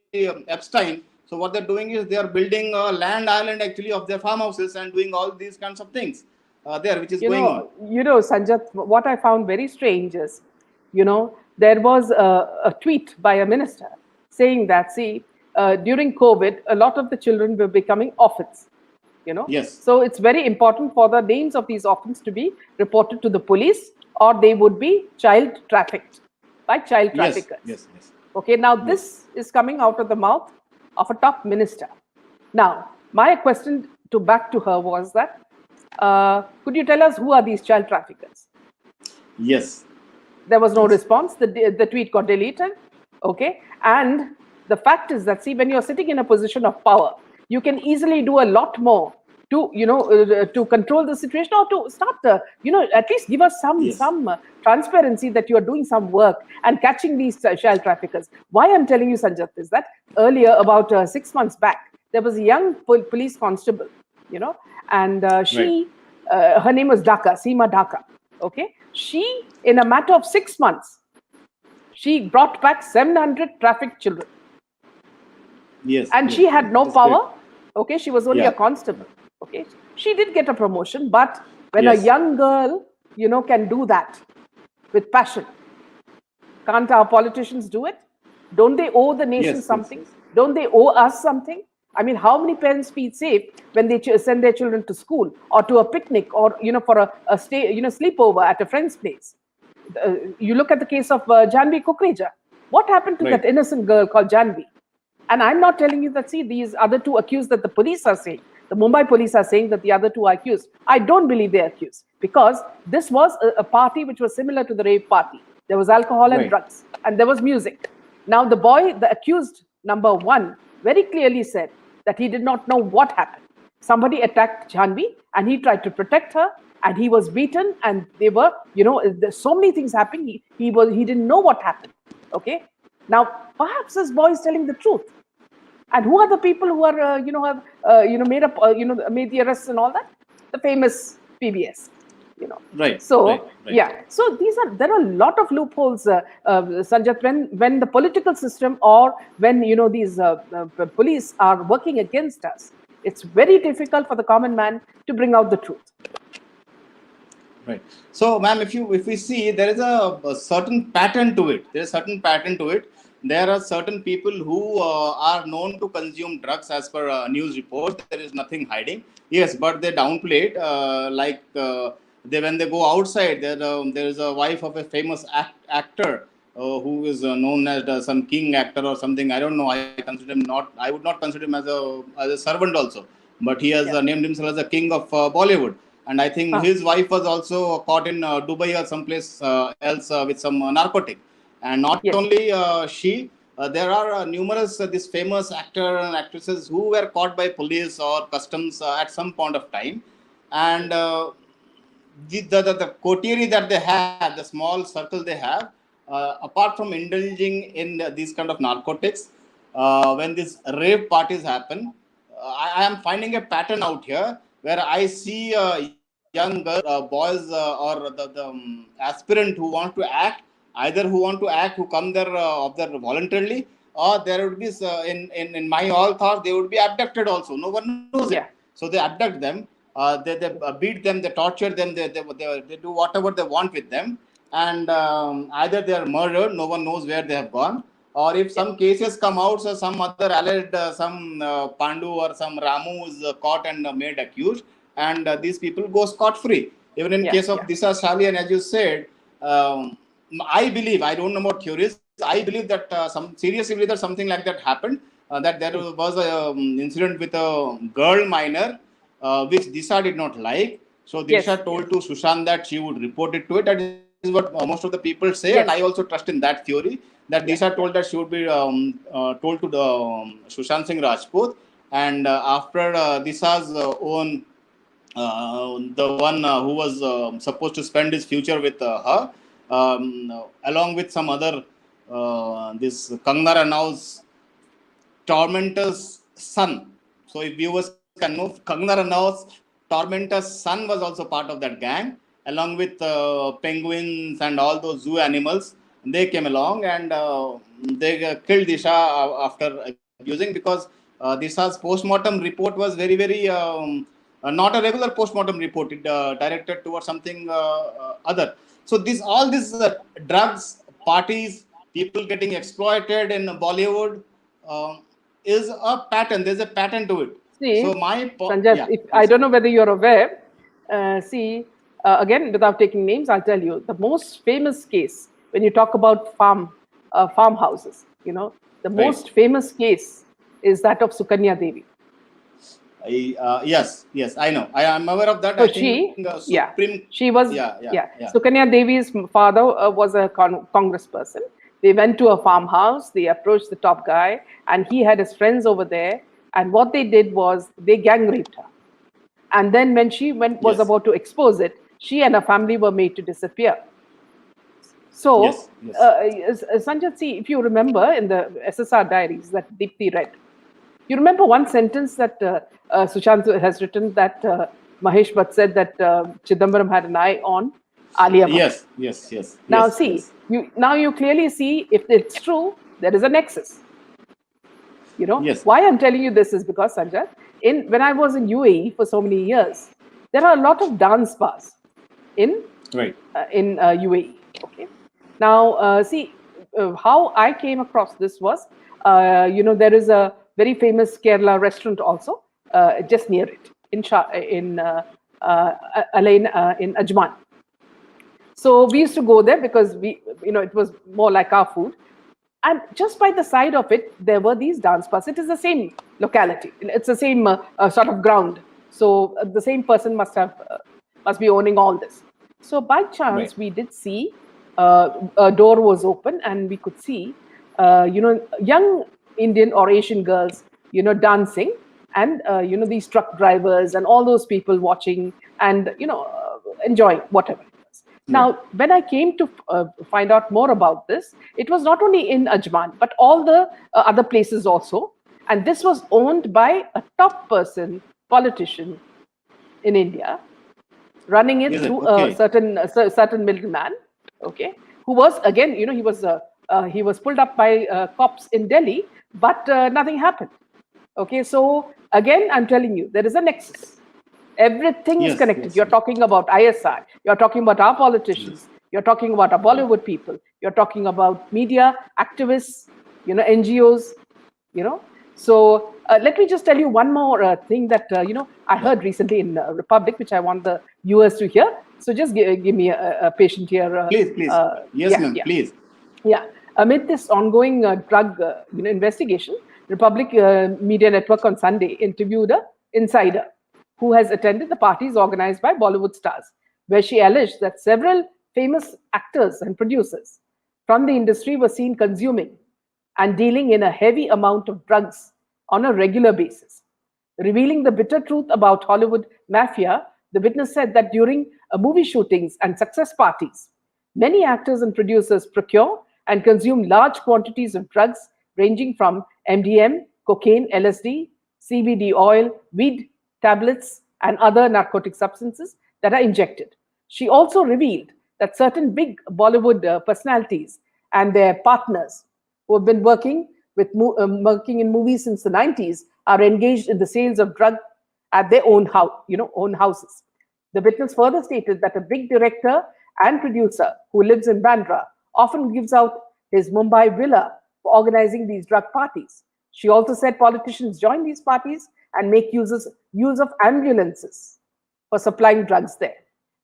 Epstein. So what they're doing is they are building a land island actually of their farmhouses and doing all these kinds of things there, which is going on. Sanjat, what I found very strange is, there was a tweet by a minister saying that, see, during COVID, a lot of the children were becoming orphans. Yes, So it's very important for the names of these orphans to be reported to the police, or they would be child trafficked by child yes, traffickers. yes, yes, Okay, now yes. this is coming out of the mouth of a top minister. Now, my question back to her was that, could you tell us who are these child traffickers? Yes. There was no Yes. response. The tweet got deleted. Okay. And the fact is that, see, when you're sitting in a position of power, you can easily do a lot more to, to control the situation, or to start, at least give us Yes. some transparency that you are doing some work and catching these child traffickers. Why I'm telling you, Sanjat, is that earlier, about 6 months back, there was a young police constable, and Right. her name was Seema Dhaka. Okay. She, in a matter of 6 months, she brought back 700 trafficked children. Yes. And Yes. she had no That is great. power. Okay. She was only a Yeah. constable. Okay. She did get a promotion, but when a Yes. young girl, can do that with passion, can't our politicians do it? Don't they owe the nation Yes. Yes. something? Yes. Don't they owe us something? I mean, how many parents feel safe when they send their children to school or to a picnic, or for a stay, sleepover at a friend's place? You look at the case of Janvi Kukreja. What happened to Right. that innocent girl called Janvi? And I'm not telling you that, see, these other two accused that the police are saying, the Mumbai police are saying that the other two are accused. I don't believe they're accused, because this was a party which was similar to the rave party. There was alcohol and Right. drugs, and there was music. Now, the accused number one, very clearly said that he did not know what happened. Somebody attacked Janvi, and he tried to protect her, and he was beaten, and they were, there's so many things happening. He didn't know what happened. Okay. Now, perhaps this boy is telling the truth. And who are the people who are, have, made up, made the arrests and all that? The famous PBS, you know. Right. Right. So Right. yeah, so there are a lot of loopholes, Sanjat, when the political system, or when these police are working against us. It's very difficult for the common man to bring out the truth. Right. So, ma'am, if we see, there is a certain pattern to it. There is a certain pattern to it. There are certain people who are known to consume drugs, as per news reports. There is nothing hiding. Yes, but they downplay it. They, when they go outside, there is a wife of a famous actor who is known as some king actor or something. I don't know. I consider him not. I would not consider him as a servant also. But he has Yeah. named himself as a king of Bollywood. And I think Huh. his wife was also caught in Dubai or someplace else with some narcotic. And not Yes. only she, there are numerous these famous actors and actresses who were caught by police or customs at some point of time. And the coterie that they have, the small circle they have, apart from indulging in these kind of narcotics, when these rave parties happen, I am finding a pattern out here where I see young girls, boys, or the aspirant who want to act, either who want to act, who come there of their voluntarily, or there would be in my all thoughts they would be abducted also. No one knows it. Yeah. So they abduct them, they beat them, they torture them, they do whatever they want with them, and either they are murdered, no one knows where they have gone, or if Yeah. some cases come out, so some other alleged, some Pandu or some Ramu is caught and made accused, and these people go scot free. Even in Yeah. case of Yeah. Disha Shali, and as you said, I believe, I don't know about theories, I believe that seriously believe that something like that happened. That there Mm. was a incident with a girl minor, which Disha did not like. So Yes. Disha Yes. told to Sushant that she would report it to it. That is what most of the people say, and I also Yes. trust in that theory. That Disha Yeah. told Yeah. that she would be told to the Sushant Singh Rajput, and after Disha's own, the one who was supposed to spend his future with her, along with some other, this Kangna Ranaut's tormentor's son. So if viewers can know, Kangna Ranaut's tormentor's son was also part of that gang, along with penguins and all those zoo animals. They came along, and they killed Disha after abusing, because Disha's postmortem report was very, very not a regular postmortem report. It directed towards something other. So this all these drugs, parties, people getting exploited in Bollywood, um, is a pattern. There's a pattern to it. So See, Sanjat, yeah, if I please don't go know ahead. whether you're aware, again, without taking names, I'll tell you the most famous case when you talk about farmhouses. The Right. most famous case is that of Sukanya Devi. Yes, I know. I am aware of that. So I think she, yeah, Supreme. she was, Yeah. So Kanya Devi's father was a congressperson. They went to a farmhouse. They approached the top guy, and he had his friends over there. And what they did was they gang raped her. And then when she was Yes. about to expose it, she and her family were made to disappear. So, Yes. Yes. Sanjat, see, if you remember in the SSR diaries that Deepthi read, you remember one sentence that Sushant has written that Mahesh Bhatt said that Chidambaram had an eye on Alia Bhatt. Now, see, Yes. you clearly see if it's true, there is a nexus. Yes. Why I'm telling you this is because, Sanjay, when I was in UAE for so many years, there are a lot of dance bars in Right. UAE. Okay. Now, see, how I came across this was, there is a very famous Kerala restaurant also just near it in Ajman. So we used to go there because it was more like our food. And just by the side of it, there were these dance bars. It is the same locality. It's the same sort of ground. So the same person must be owning all this. So by Right. chance, we did see a door was open, and we could see, young Indian or Asian girls, dancing, and these truck drivers and all those people watching and enjoying whatever. Right. Now, when I came to find out more about this, it was not only in Ajman, but all the other places also. And this was owned by a top person, politician in India, running it Is it through a okay? certain middleman, okay, who was, again, he was pulled up by cops in Delhi, but nothing happened. Okay, so again, I'm telling you, there is a nexus. Everything is Yes. connected. Yes. You're talking about ISI, you're talking about our politicians, you're talking about our Right. Bollywood people, you're talking about media activists, NGOs, you know. So let me just tell you one more thing that I Yeah. heard recently in Republic, which I want the viewers to hear. So just give me a patient here. Please. Yes, Yeah, ma'am. yeah. Please. Yeah, amid this ongoing drug investigation, Republic Media Network on Sunday interviewed a insider who has attended the parties organized by Bollywood stars, where she alleged that several famous actors and producers from the industry were seen consuming and dealing in a heavy amount of drugs on a regular basis. Revealing the bitter truth about Hollywood mafia, the witness said that during movie shootings and success parties, many actors and producers procure and consume large quantities of drugs ranging from MDM, cocaine, LSD, CBD oil, weed tablets, and other narcotic substances that are injected. She also revealed that certain big Bollywood personalities and their partners who have been working in movies since the 90s are engaged in the sales of drug at their own houses. The witness further stated that a big director and producer who lives in Bandra often gives out his Mumbai villa for organizing these drug parties. She also said politicians join these parties and make use of ambulances for supplying drugs there.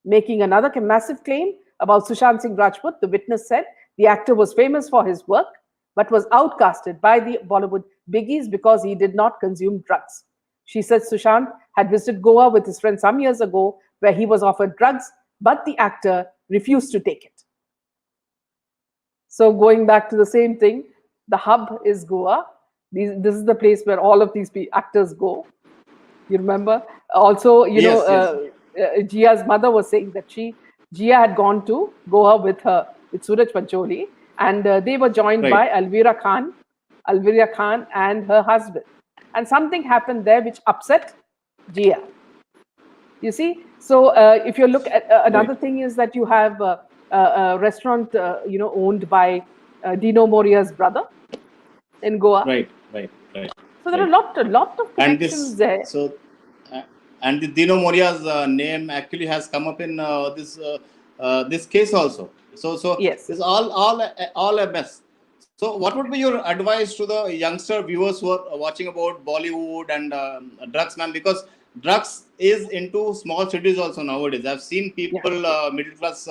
Making another massive claim about Sushant Singh Rajput, the witness said the actor was famous for his work but was outcasted by the Bollywood biggies because he did not consume drugs. She said Sushant had visited Goa with his friend some years ago where he was offered drugs, but the actor refused to take it. So, going back to the same thing, the hub is Goa. This is the place where all of these actors go. You remember? Also, Yes. Jia's mother was saying that Jia had gone to Goa with Suraj Pancholi, and they were joined Right. by Alvira Khan and her husband. And something happened there which upset Jia. You see? So if you look at Right. another thing is that you have a restaurant, owned by Dino Moria's brother in Goa. Right. So there are a lot of And connections there. uh, and the Dino Moria's name actually has come up in this case also. So Yes. it's all a mess. So what would be your advice to the youngster viewers who are watching about Bollywood and drugs, man? Because drugs is into small cities also nowadays. I've seen Yeah. people, middle class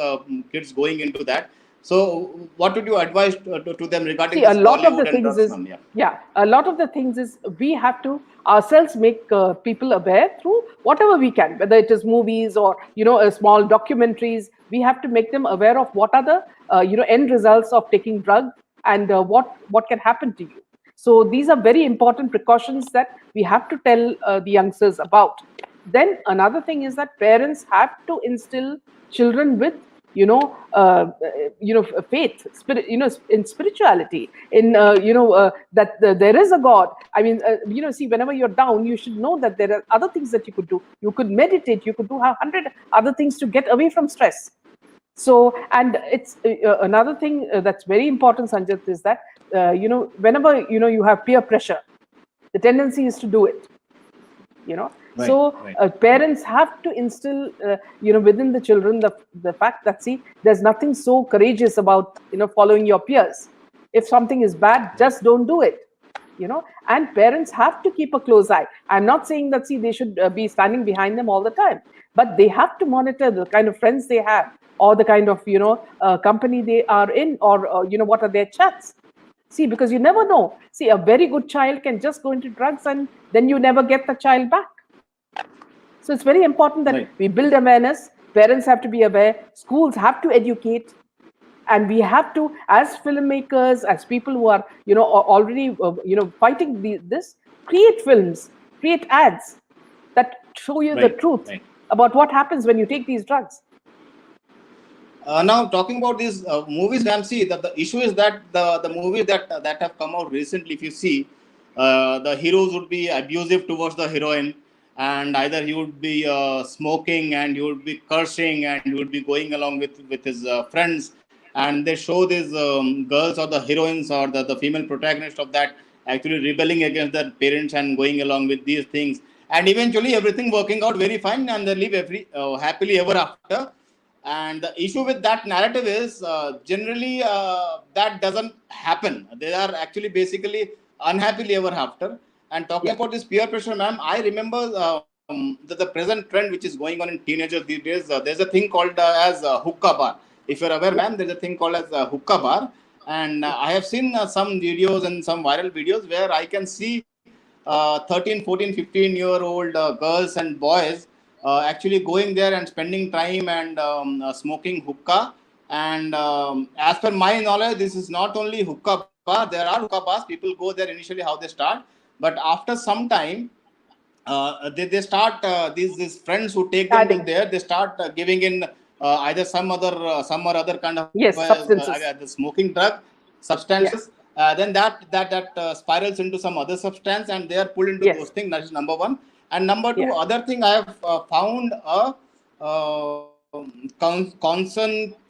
kids going into that. So, what would you advise to them regarding See, a this lot of the Bollywood and things drugs, is, ma'am? Yeah. yeah, a lot of the things is we have to ourselves make people aware through whatever we can, whether it is movies or, small documentaries. We have to make them aware of what are the, end results of taking drug, and what can happen to you. So these are very important precautions that we have to tell the youngsters about. Then another thing is that parents have to instill children with, faith, spirit, in spirituality, in, that there is a God. I mean, see, whenever you're down, you should know that there are other things that you could do. You could meditate, you could do 100 other things to get away from stress. So, and it's another thing that's very important, Sanjit, is that, whenever, you have peer pressure, the tendency is to do it. Right. So Right. parents have to instill, within the children, the fact that, see, there's nothing so courageous about, following your peers. If something is bad, just don't do it. And parents have to keep a close eye. I'm not saying that, see, they should be standing behind them all the time, but they have to monitor the kind of friends they have, or the kind of, company they are in, or, what are their chats. See, because you never know. See, a very good child can just go into drugs, and then you never get the child back. So it's very important Right. that we build awareness. Parents have to be aware. Schools have to educate, and we have to, as filmmakers, as people who are, already, fighting this, create films, create ads that show you the Right. truth Right. about what happens when you take these drugs. Now, talking about these movies, ma'am, see the issue is that the movies that have come out recently, if you see, the heroes would be abusive towards the heroine, and either he would be smoking, and he would be cursing, and he would be going along with his friends, and they show these girls or the heroines or the female protagonist of that actually rebelling against their parents and going along with these things, and eventually everything working out very fine, and they live every happily ever after. And the issue with that narrative is generally that doesn't happen. They are actually basically unhappily ever after. And talking Yeah. about this peer pressure, ma'am, I remember the present trend which is going on in teenagers these days. There's a thing called as hookah bar. If you're aware, Yeah. ma'am, there's a thing called as hookah bar. And Yeah. I have seen some videos and some viral videos where I can see 13, 14, 15-year-old girls and boys actually going there and spending time and smoking hookah. And as per my knowledge, this is not only hookah bar. There are hookah bars. People go there initially how they start, but after some time, they start these friends who take them to Adding. there. They start giving in either some or other kind of Yes, substances. the smoking drug Yeah. substances. Then that spirals into some other substance, and they are pulled into those Yes. things. That is number one. And number two, Yeah. other thing I have found a constant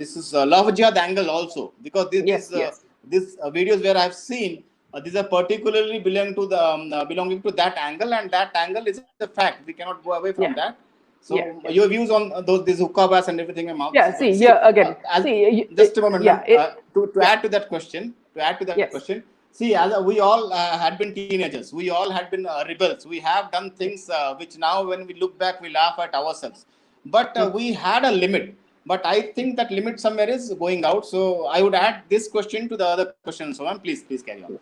this is love jihad angle also, because Yes. Yes. these videos where I have seen these are particularly belonging to that angle, and that angle is a fact. We cannot go away from Yeah. that. So Yeah. Yeah. your views on those these hookah bars and everything I'm out. Yeah. See, See, here again. as See, just a moment, yeah. ma'am. To Yeah. add to that question, Yes. see, as we all had been teenagers, we all had been rebels. We have done things which now, when we look back, we laugh at ourselves. But Mm. we had a limit. But I think that limit somewhere is going out. So I would add this question to the other question. So, ma'am, please carry on.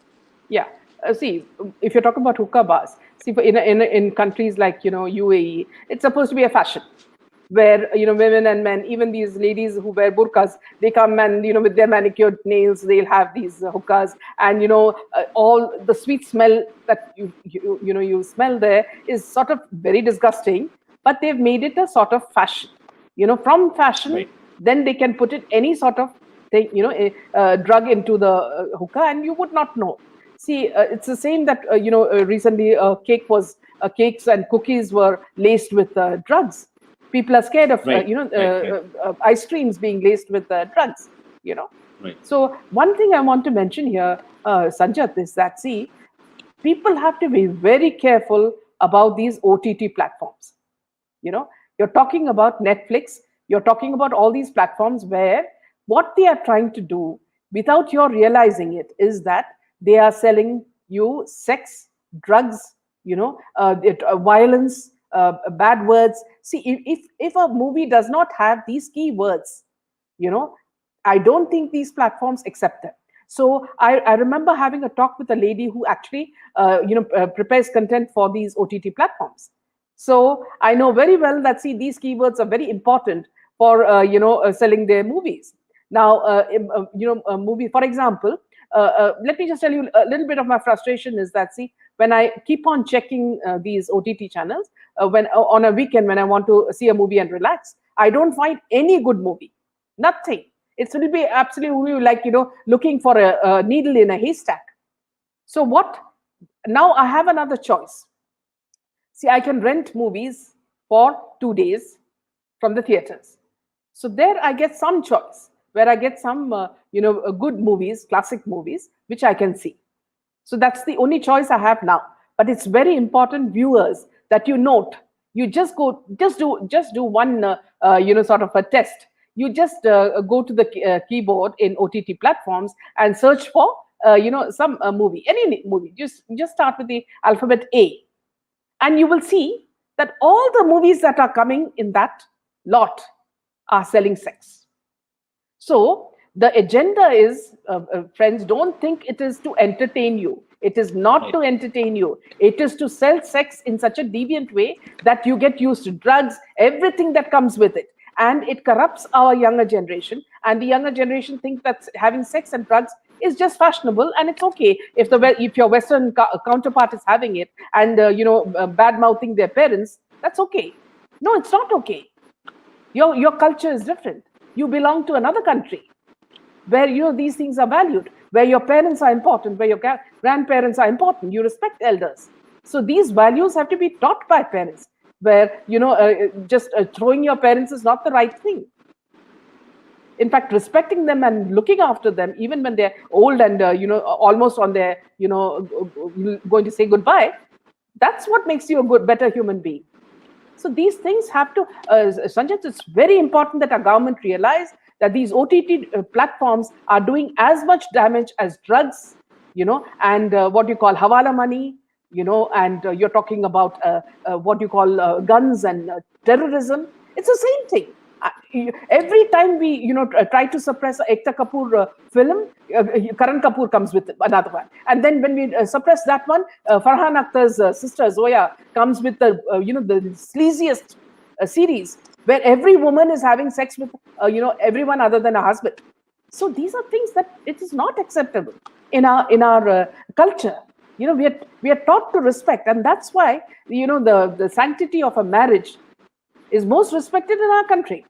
Yeah. See, if you're talking about hookah bars, see, in countries like, UAE, it's supposed to be a fashion where, women and men, even these ladies who wear burqas, they come and, with their manicured nails, they'll have these hookahs, and, all the sweet smell that you smell there is sort of very disgusting, but they've made it a sort of fashion. From fashion, Right. then they can put it any sort of thing, drug into the hookah, and you would not know. See, it's the same that, recently cakes and cookies were laced with drugs. People are scared of, Right. Right. ice creams being laced with drugs. You know. Right. So one thing I want to mention here, Sanjat, is that, see, people have to be very careful about these OTT platforms. You're talking about Netflix, you're talking about all these platforms where what they are trying to do without your realizing it is that they are selling you sex, drugs, violence, bad words. See, if a movie does not have these key words, you know I don't think these platforms accept them. So I remember having a talk with a lady who actually prepares content for these OTT platforms. So I know very well that, see, these keywords are very important for selling their movies. Now, a movie, for example, let me just tell you a little bit of my frustration is that, see, when I keep on checking these OTT channels, when on a weekend when I want to see a movie and relax, I don't find any good movie. Nothing. It will be absolutely like, looking for a needle in a haystack. So what? Now I have another choice. See, I can rent movies for 2 days from the theaters. So there I get some choice where I get some, good movies, classic movies, which I can see. So that's the only choice I have now. But it's very important, viewers, that you note. You just do one, sort of a test. You just go to the keyboard in OTT platforms and search for, some movie, any movie. Just start with the alphabet A, and you will see that all the movies that are coming in that lot are selling sex. So the agenda is, friends, don't think it is to entertain you. It is not Right. to entertain you. It is to sell sex in such a deviant way that you get used to drugs, everything that comes with it. And it corrupts our younger generation. And the younger generation think that having sex and drugs is just fashionable, and it's okay if your Western counterpart is having it and bad mouthing their parents. That's okay. No, it's not okay. Your culture is different. You belong to another country where these things are valued, where your parents are important, where your grandparents are important. You respect elders. So these values have to be taught by parents, where just throwing your parents is not the right thing. In fact, respecting them and looking after them, even when they're old and almost on their going to say goodbye, that's what makes you a better human being. So these things have to, Sanjay, it's very important that our government realize that these OTT platforms are doing as much damage as drugs, and what you call hawala money, and you're talking about what you call guns and terrorism. It's the same thing. Every time we, try to suppress Ekta Kapoor film, Karan Kapoor comes with another one, and then when we suppress that one, Farhan Akhtar's sister Zoya comes with the, the sleaziest series where every woman is having sex with, everyone other than a husband. So these are things that it is not acceptable in our culture. We are taught to respect, and that's why the sanctity of a marriage is most respected in our country.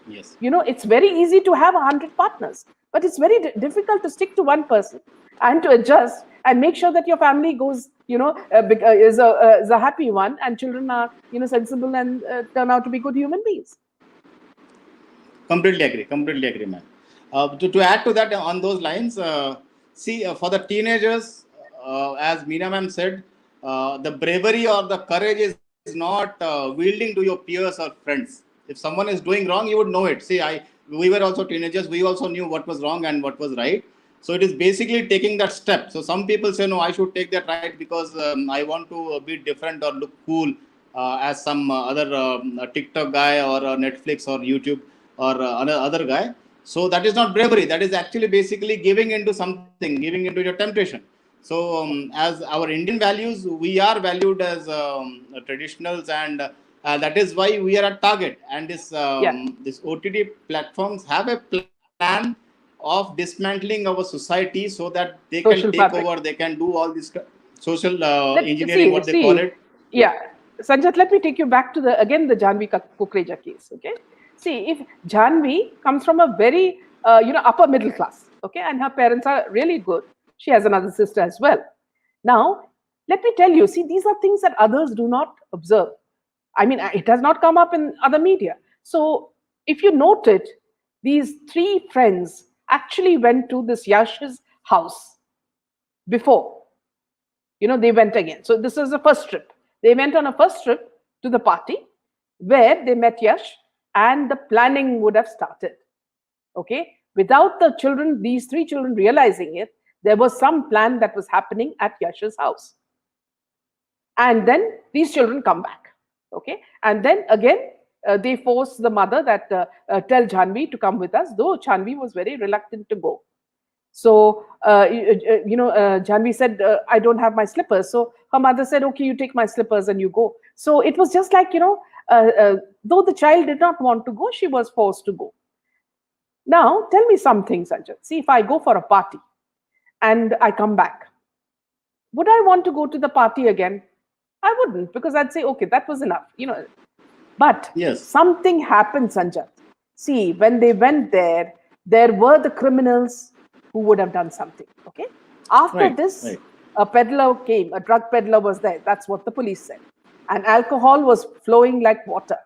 Yes. It's very easy to have 100 partners, but it's very difficult to stick to one person and to adjust and make sure that your family goes, is a happy one, and children are, sensible and turn out to be good human beings. Completely agree. Completely agree, man. To add to that, on those lines, see, for the teenagers, as Meena ma'am said, the bravery or the courage is not wielding to your peers or friends. If someone is doing wrong, you would know it. See, we were also teenagers. We also knew what was wrong and what was right. So it is basically taking that step. So some people say, no, I should take that right because I want to be different or look cool as some other TikTok guy or Netflix or YouTube or other guy. So that is not bravery. That is actually basically giving into something, giving into your temptation. So as our Indian values, we are valued as traditionals, and that is why we are a target. And Yeah, this OTT platforms have a plan of dismantling our society so that they can take social over, fabric. they can do all this social Let engineering, what see they call see it. Yeah, Sanjat, let me take you back to the Janvi Kukreja case. Okay, see, if Janvi comes from a very upper middle class, okay, and her parents are really good. She has another sister as well. Now, let me tell you, see, these are things that others do not observe. I mean, it has not come up in other media. So, if you note it, these three friends actually went to this Yash's house before. They went again. So this is the first trip. They went on a first trip to the party where they met Yash, and the planning would have started. Okay, without the children, these three children realizing it, there was some plan that was happening at Yash's house. And then these children come back. Okay, and then again, they forced the mother that tell Janvi to come with us, though Janvi was very reluctant to go. So, Janvi said, I don't have my slippers. So her mother said, okay, you take my slippers and you go. So it was just like, though the child did not want to go, she was forced to go. Now, tell me something, Sanjay. See, if I go for a party and I come back, would I want to go to the party again? I wouldn't, because I'd say, okay, that was enough. But Yes. something happened, Sanjay. See, when they went there were the criminals who would have done something. Okay. After this, a peddler came, a drug peddler was there. That's what the police said. And alcohol was flowing like water.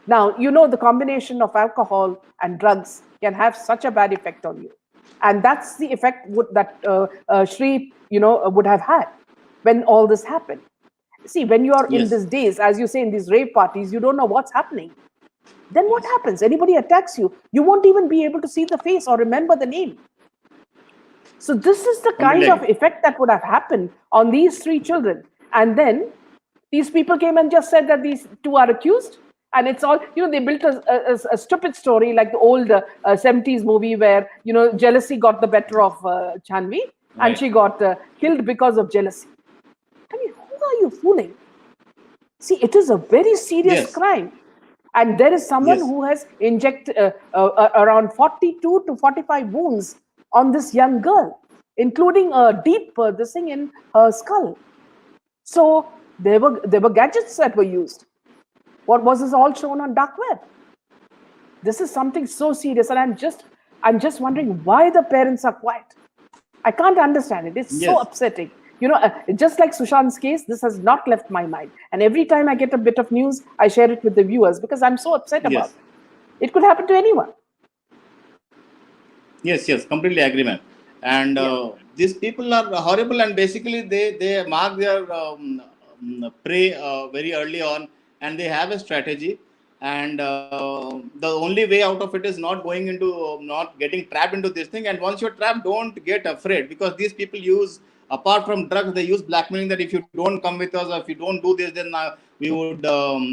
Now, the combination of alcohol and drugs can have such a bad effect on you. And that's the effect that Shri, would have had when all this happened. See, when you are in these days, as you say, in these rave parties, you don't know what's happening. Then what happens? Anybody attacks you, you won't even be able to see the face or remember the name. So this is the kind of effect that would have happened on these 3 children. And then these people came and just said that these 2 are accused. And it's all, they built a stupid story like the old 70s movie where, jealousy got the better of Janvi and she got killed because of jealousy. I mean, who are you fooling? See, it is a very serious crime. And there is someone who has injected around 42 to 45 wounds on this young girl, including a deep thing in her skull. So there were gadgets that were used. What was this all shown on dark web? This is something so serious, and I'm just wondering why the parents are quiet. I can't understand it. It's so upsetting. Just like Sushant's case, this has not left my mind. And every time I get a bit of news, I share it with the viewers because I'm so upset about it. It could happen to anyone. Yes, completely agree, ma'am. And these people are horrible, and basically they mark their prey very early on, and they have a strategy. And the only way out of it is not going into, not getting trapped into this thing. And once you're trapped, don't get afraid, because these people use, apart from drugs, they use blackmailing that if you don't come with us or if you don't do this, then we would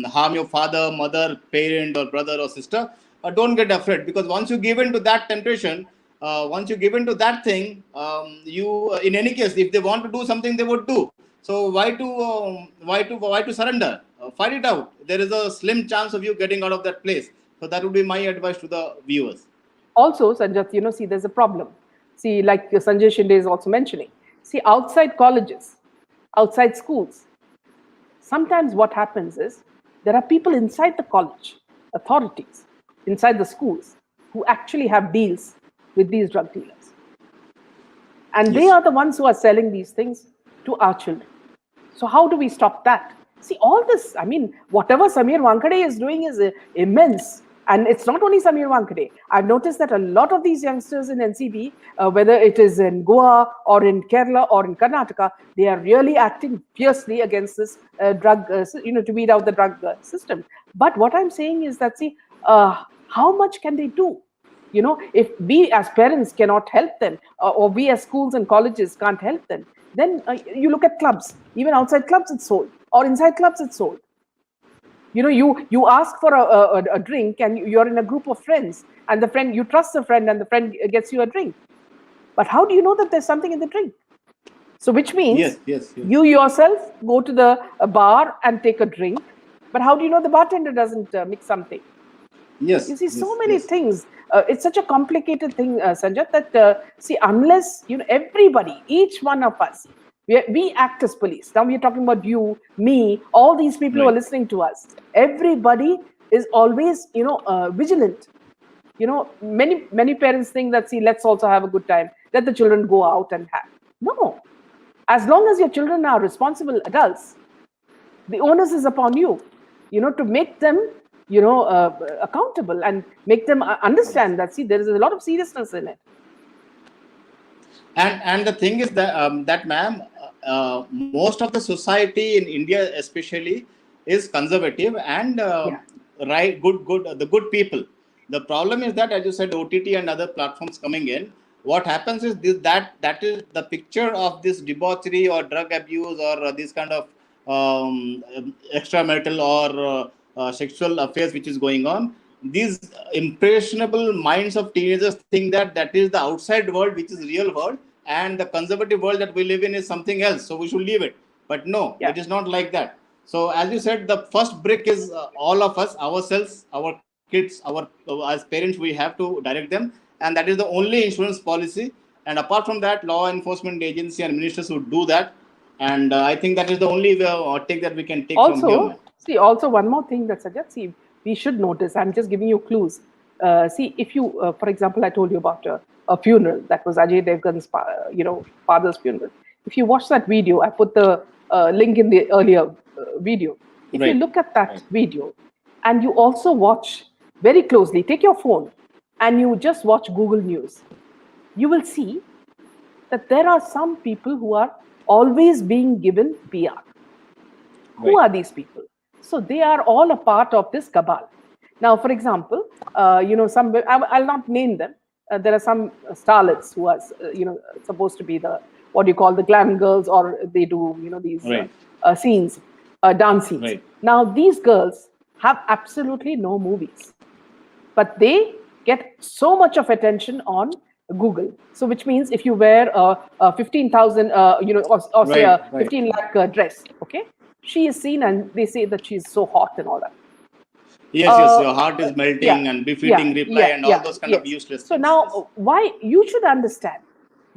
harm your father, mother, parent, or brother or sister. Don't get afraid, because once you give in to that temptation, once you give in to that thing, you, in any case, if they want to do something, they would do. So why to surrender? Fight it out. There is a slim chance of you getting out of that place. So that would be my advice to the viewers. Also, Sanjay, see, there's a problem. See, like Sanjay Shinde is also mentioning. See, outside colleges, outside schools, sometimes what happens is there are people inside the college, authorities, inside the schools, who actually have deals with these drug dealers. And they are the ones who are selling these things to our children. So how do we stop that? See, all this, I mean, whatever Samir Wankade is doing is immense. And it's not only Samir Wankade. I've noticed that a lot of these youngsters in NCB, whether it is in Goa or in Kerala or in Karnataka, they are really acting fiercely against this drug, to weed out the drug system. But what I'm saying is that, see, how much can they do? If we as parents cannot help them, or we as schools and colleges can't help them, then you look at clubs. Even outside clubs, it's sold, or inside clubs, it's sold. You ask for a drink, and you're in a group of friends, and you trust the friend, and the friend gets you a drink. But how do you know that there's something in the drink? So which means you yourself go to the bar and take a drink, but how do you know the bartender doesn't mix something? Yes. You see, so many things. It's such a complicated thing, Sanjay, that, see, unless, everybody, each one of us, we act as police. Now we're talking about you, me, all these people who are listening to us. Everybody is always, vigilant. Many parents think that, see, let's also have a good time. Let the children go out and have. No. As long as your children are responsible adults, the onus is upon you, to make them accountable and make them understand that, see, there is a lot of seriousness in it. And the thing is that ma'am, most of the society in India especially is conservative and the good people. The problem is that, as you said, OTT and other platforms coming in, what happens is that is the picture of this debauchery or drug abuse or this kind of extramarital or sexual affairs which is going on. These impressionable minds of teenagers think that that is the outside world, which is real world, and the conservative world that we live in is something else. So we should leave it. But no, Yeah. it is not like that. So as you said, the first brick is all of us, ourselves, our kids, our as parents, we have to direct them, and that is the only insurance policy. And apart from that, law enforcement agency and ministers would do that. And I think that is the only take that we can take from here, man. Also one more thing that suggests, see, we should notice, I'm just giving you clues. See, if you, for example, I told you about a funeral that was Ajay Devgan's, father's funeral. If you watch that video, I put the link in the earlier video. If you Right. look at that Right. video and you also watch very closely, take your phone and you just watch Google News, you will see that there are some people who are always being given PR. Who Right. are these people? So they are all a part of this cabal. Now, for example, I'll not name them. There are some starlets who are, supposed to be the what you call the glam girls, or they do, these Right. scenes, dance scenes. Right. Now, these girls have absolutely no movies, but they get so much of attention on Google. So, which means if you wear a 15,000, or say Right. a Right. 15 lakh dress, okay, she is seen and they say that she's so hot and all that. Yes, yes, your heart is melting and befitting reply and all those kind of yes. useless So things. now, Yes. why you should understand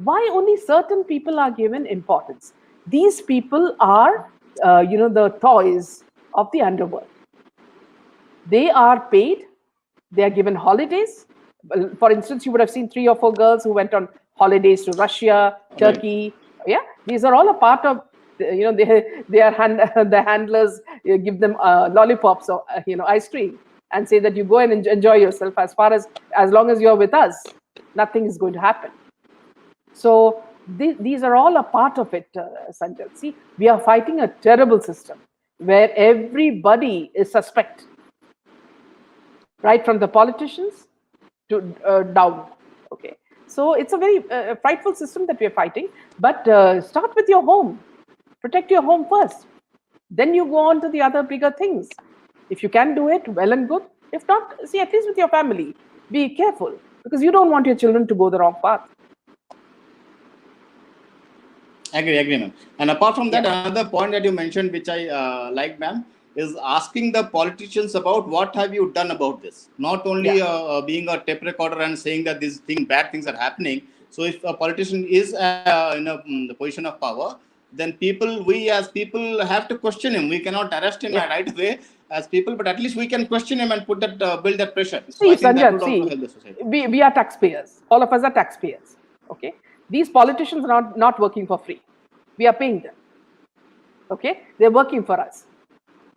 why only certain people are given importance. These people are, the toys of the underworld. They are paid. They are given holidays. Well, for instance, you would have seen 3 or 4 girls who went on holidays to Russia, Right. Turkey. Yeah, these are all a part of. They are the handlers give them lollipops or ice cream and say that you go and enjoy yourself. As long as you're with us, nothing is going to happen. So these are all a part of it, Sanjay. See, we are fighting a terrible system where everybody is suspect, right from the politicians to down. Okay, so it's a very frightful system that we are fighting. But start with your home, protect your home first. Then you go on to the other bigger things. If you can do it, well and good. If not, see, at least with your family, be careful, because you don't want your children to go the wrong path. Agree, ma'am. And apart from that, Yeah. another point that you mentioned, which I like, ma'am, is asking the politicians about what have you done about this. Not only Yeah. being a tape recorder and saying that bad things are happening. So if a politician is in the position of power, then we as people have to question him. We cannot arrest him Yeah. right away as people, but at least we can question him and build that pressure. So See, I think that would Sanjay, also see, help the society. we are taxpayers. All of us are taxpayers. Okay. These politicians are not working for free. We are paying them. Okay. They're working for us.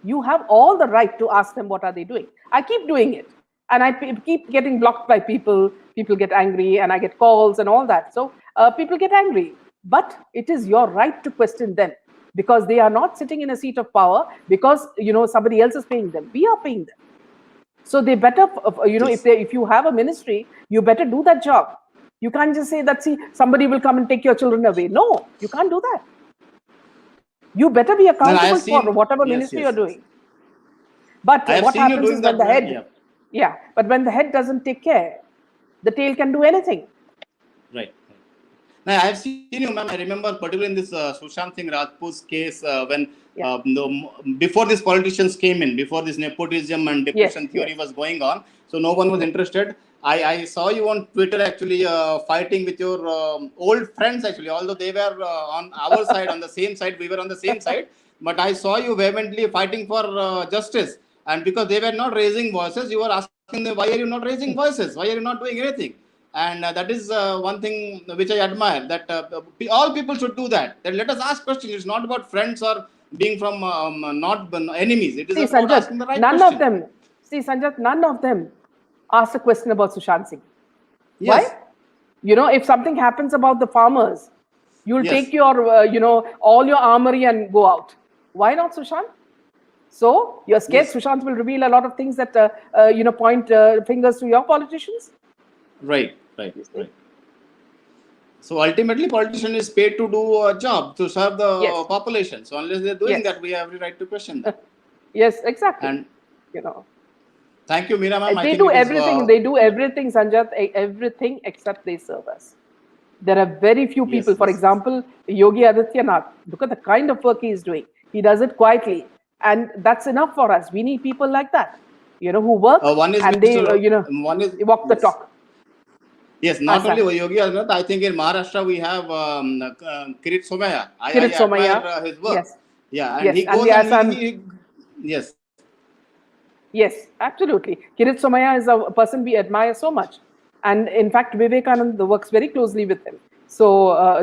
You have all the right to ask them what are they doing. I keep doing it. And I keep getting blocked by people. People get angry and I get calls and all that. So people get angry. But it is your right to question them, because they are not sitting in a seat of power because, somebody else is paying them. We are paying them. So they better, Yes. if you have a ministry, you better do that job. You can't just say that, see, somebody will come and take your children away. No, you can't do that. You better be Then I have accountable seen, for whatever yes, ministry yes, you're yes. doing. But I have what seen you happens doing is when that, the ma'am. head, Yeah. but when the head doesn't take care, the tail can do anything. Right. Now, I have seen you, ma'am. I remember particularly in this Sushant Singh Rajput's case when Yeah. before these politicians came in, before this nepotism and Yes, depression theory yes. was going on, so no one was interested. I saw you on Twitter actually fighting with your old friends actually, although they were on our side, on the same side, we were on the same side. But I saw you vehemently fighting for justice, and because they were not raising voices, you were asking them, why are you not raising voices? Why are you not doing anything? And that is one thing which I admire, that all people should do that. That let us ask questions. It's not about friends or being from not enemies. It is See, about Sanjat, asking the right none of question. them, none of them asked a question about Sushant Singh. Why? Yes, If something happens about the farmers, you'll yes, take your, all your armory and go out. Why not Sushant? So you're scared yes. Sushant will reveal a lot of things that, point fingers to your politicians? Right, right, You see? right. So ultimately, politician is paid to do a job to serve the Yes, population. So unless they're doing yes, that, we have every right to question them. yes, exactly. And you know. Thank you, Meena ma'am. I They think do it is. everything. They do everything, Sanjat, everything except they serve us. There are very few people. Yes, For yes, yes. example, Yogi Adityanath. Look at the kind of work he is doing. He does it quietly, and that's enough for us. We need people like that, who work One is and they, Mr. One is they walk the yes. talk. Yes, not only Asa. Yogi Adityanath, I think in Maharashtra we have Kirit Somaiya. I Kirit admire Somaiya. his work. Yes, Yeah, and yes, he and goes the and Assam. yes, Yes, absolutely. Kirit Somaiya is a person we admire so much, and in fact, Vivekanand works very closely with him. So, right.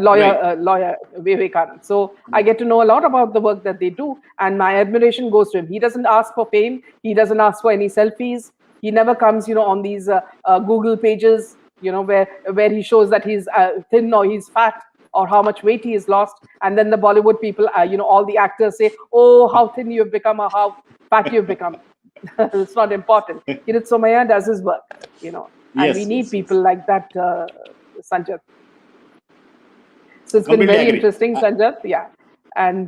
lawyer Vivekanand. So, I Yes. get to know a lot about the work that they do, and my admiration goes to him. He doesn't ask for fame. He doesn't ask for any selfies. He never comes, on these Google pages, where he shows that he's thin or he's fat or how much weight he has lost, and then the Bollywood people, all the actors say, "Oh, how thin you've become, or how fat you've become." It's not important. Kirit Somaiya does his work, and we Yes, need yes, yes. people like that, Sanjat. So it's been Completely very agree. interesting, Sanjat. Yeah. And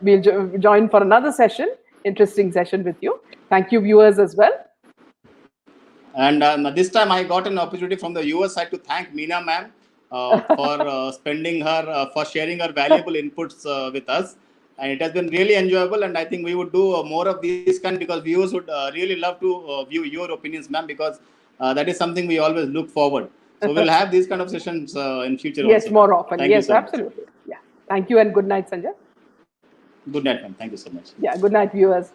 we'll join for another session, interesting session with you. Thank you, viewers, as well. And this time I got an opportunity from the US side to thank Meena ma'am for for sharing her valuable inputs with us. And it has been really enjoyable. And I think we would do more of these kind, because viewers would really love to view your opinions, ma'am, because that is something we always look forward. So we'll have these kind of sessions in future Yes, also, ma'am. more often. Thank you Yes, so much. absolutely. Yeah. Thank you and good night, Sanjat. Good night, ma'am. Thank you so much. Yeah, good night, viewers.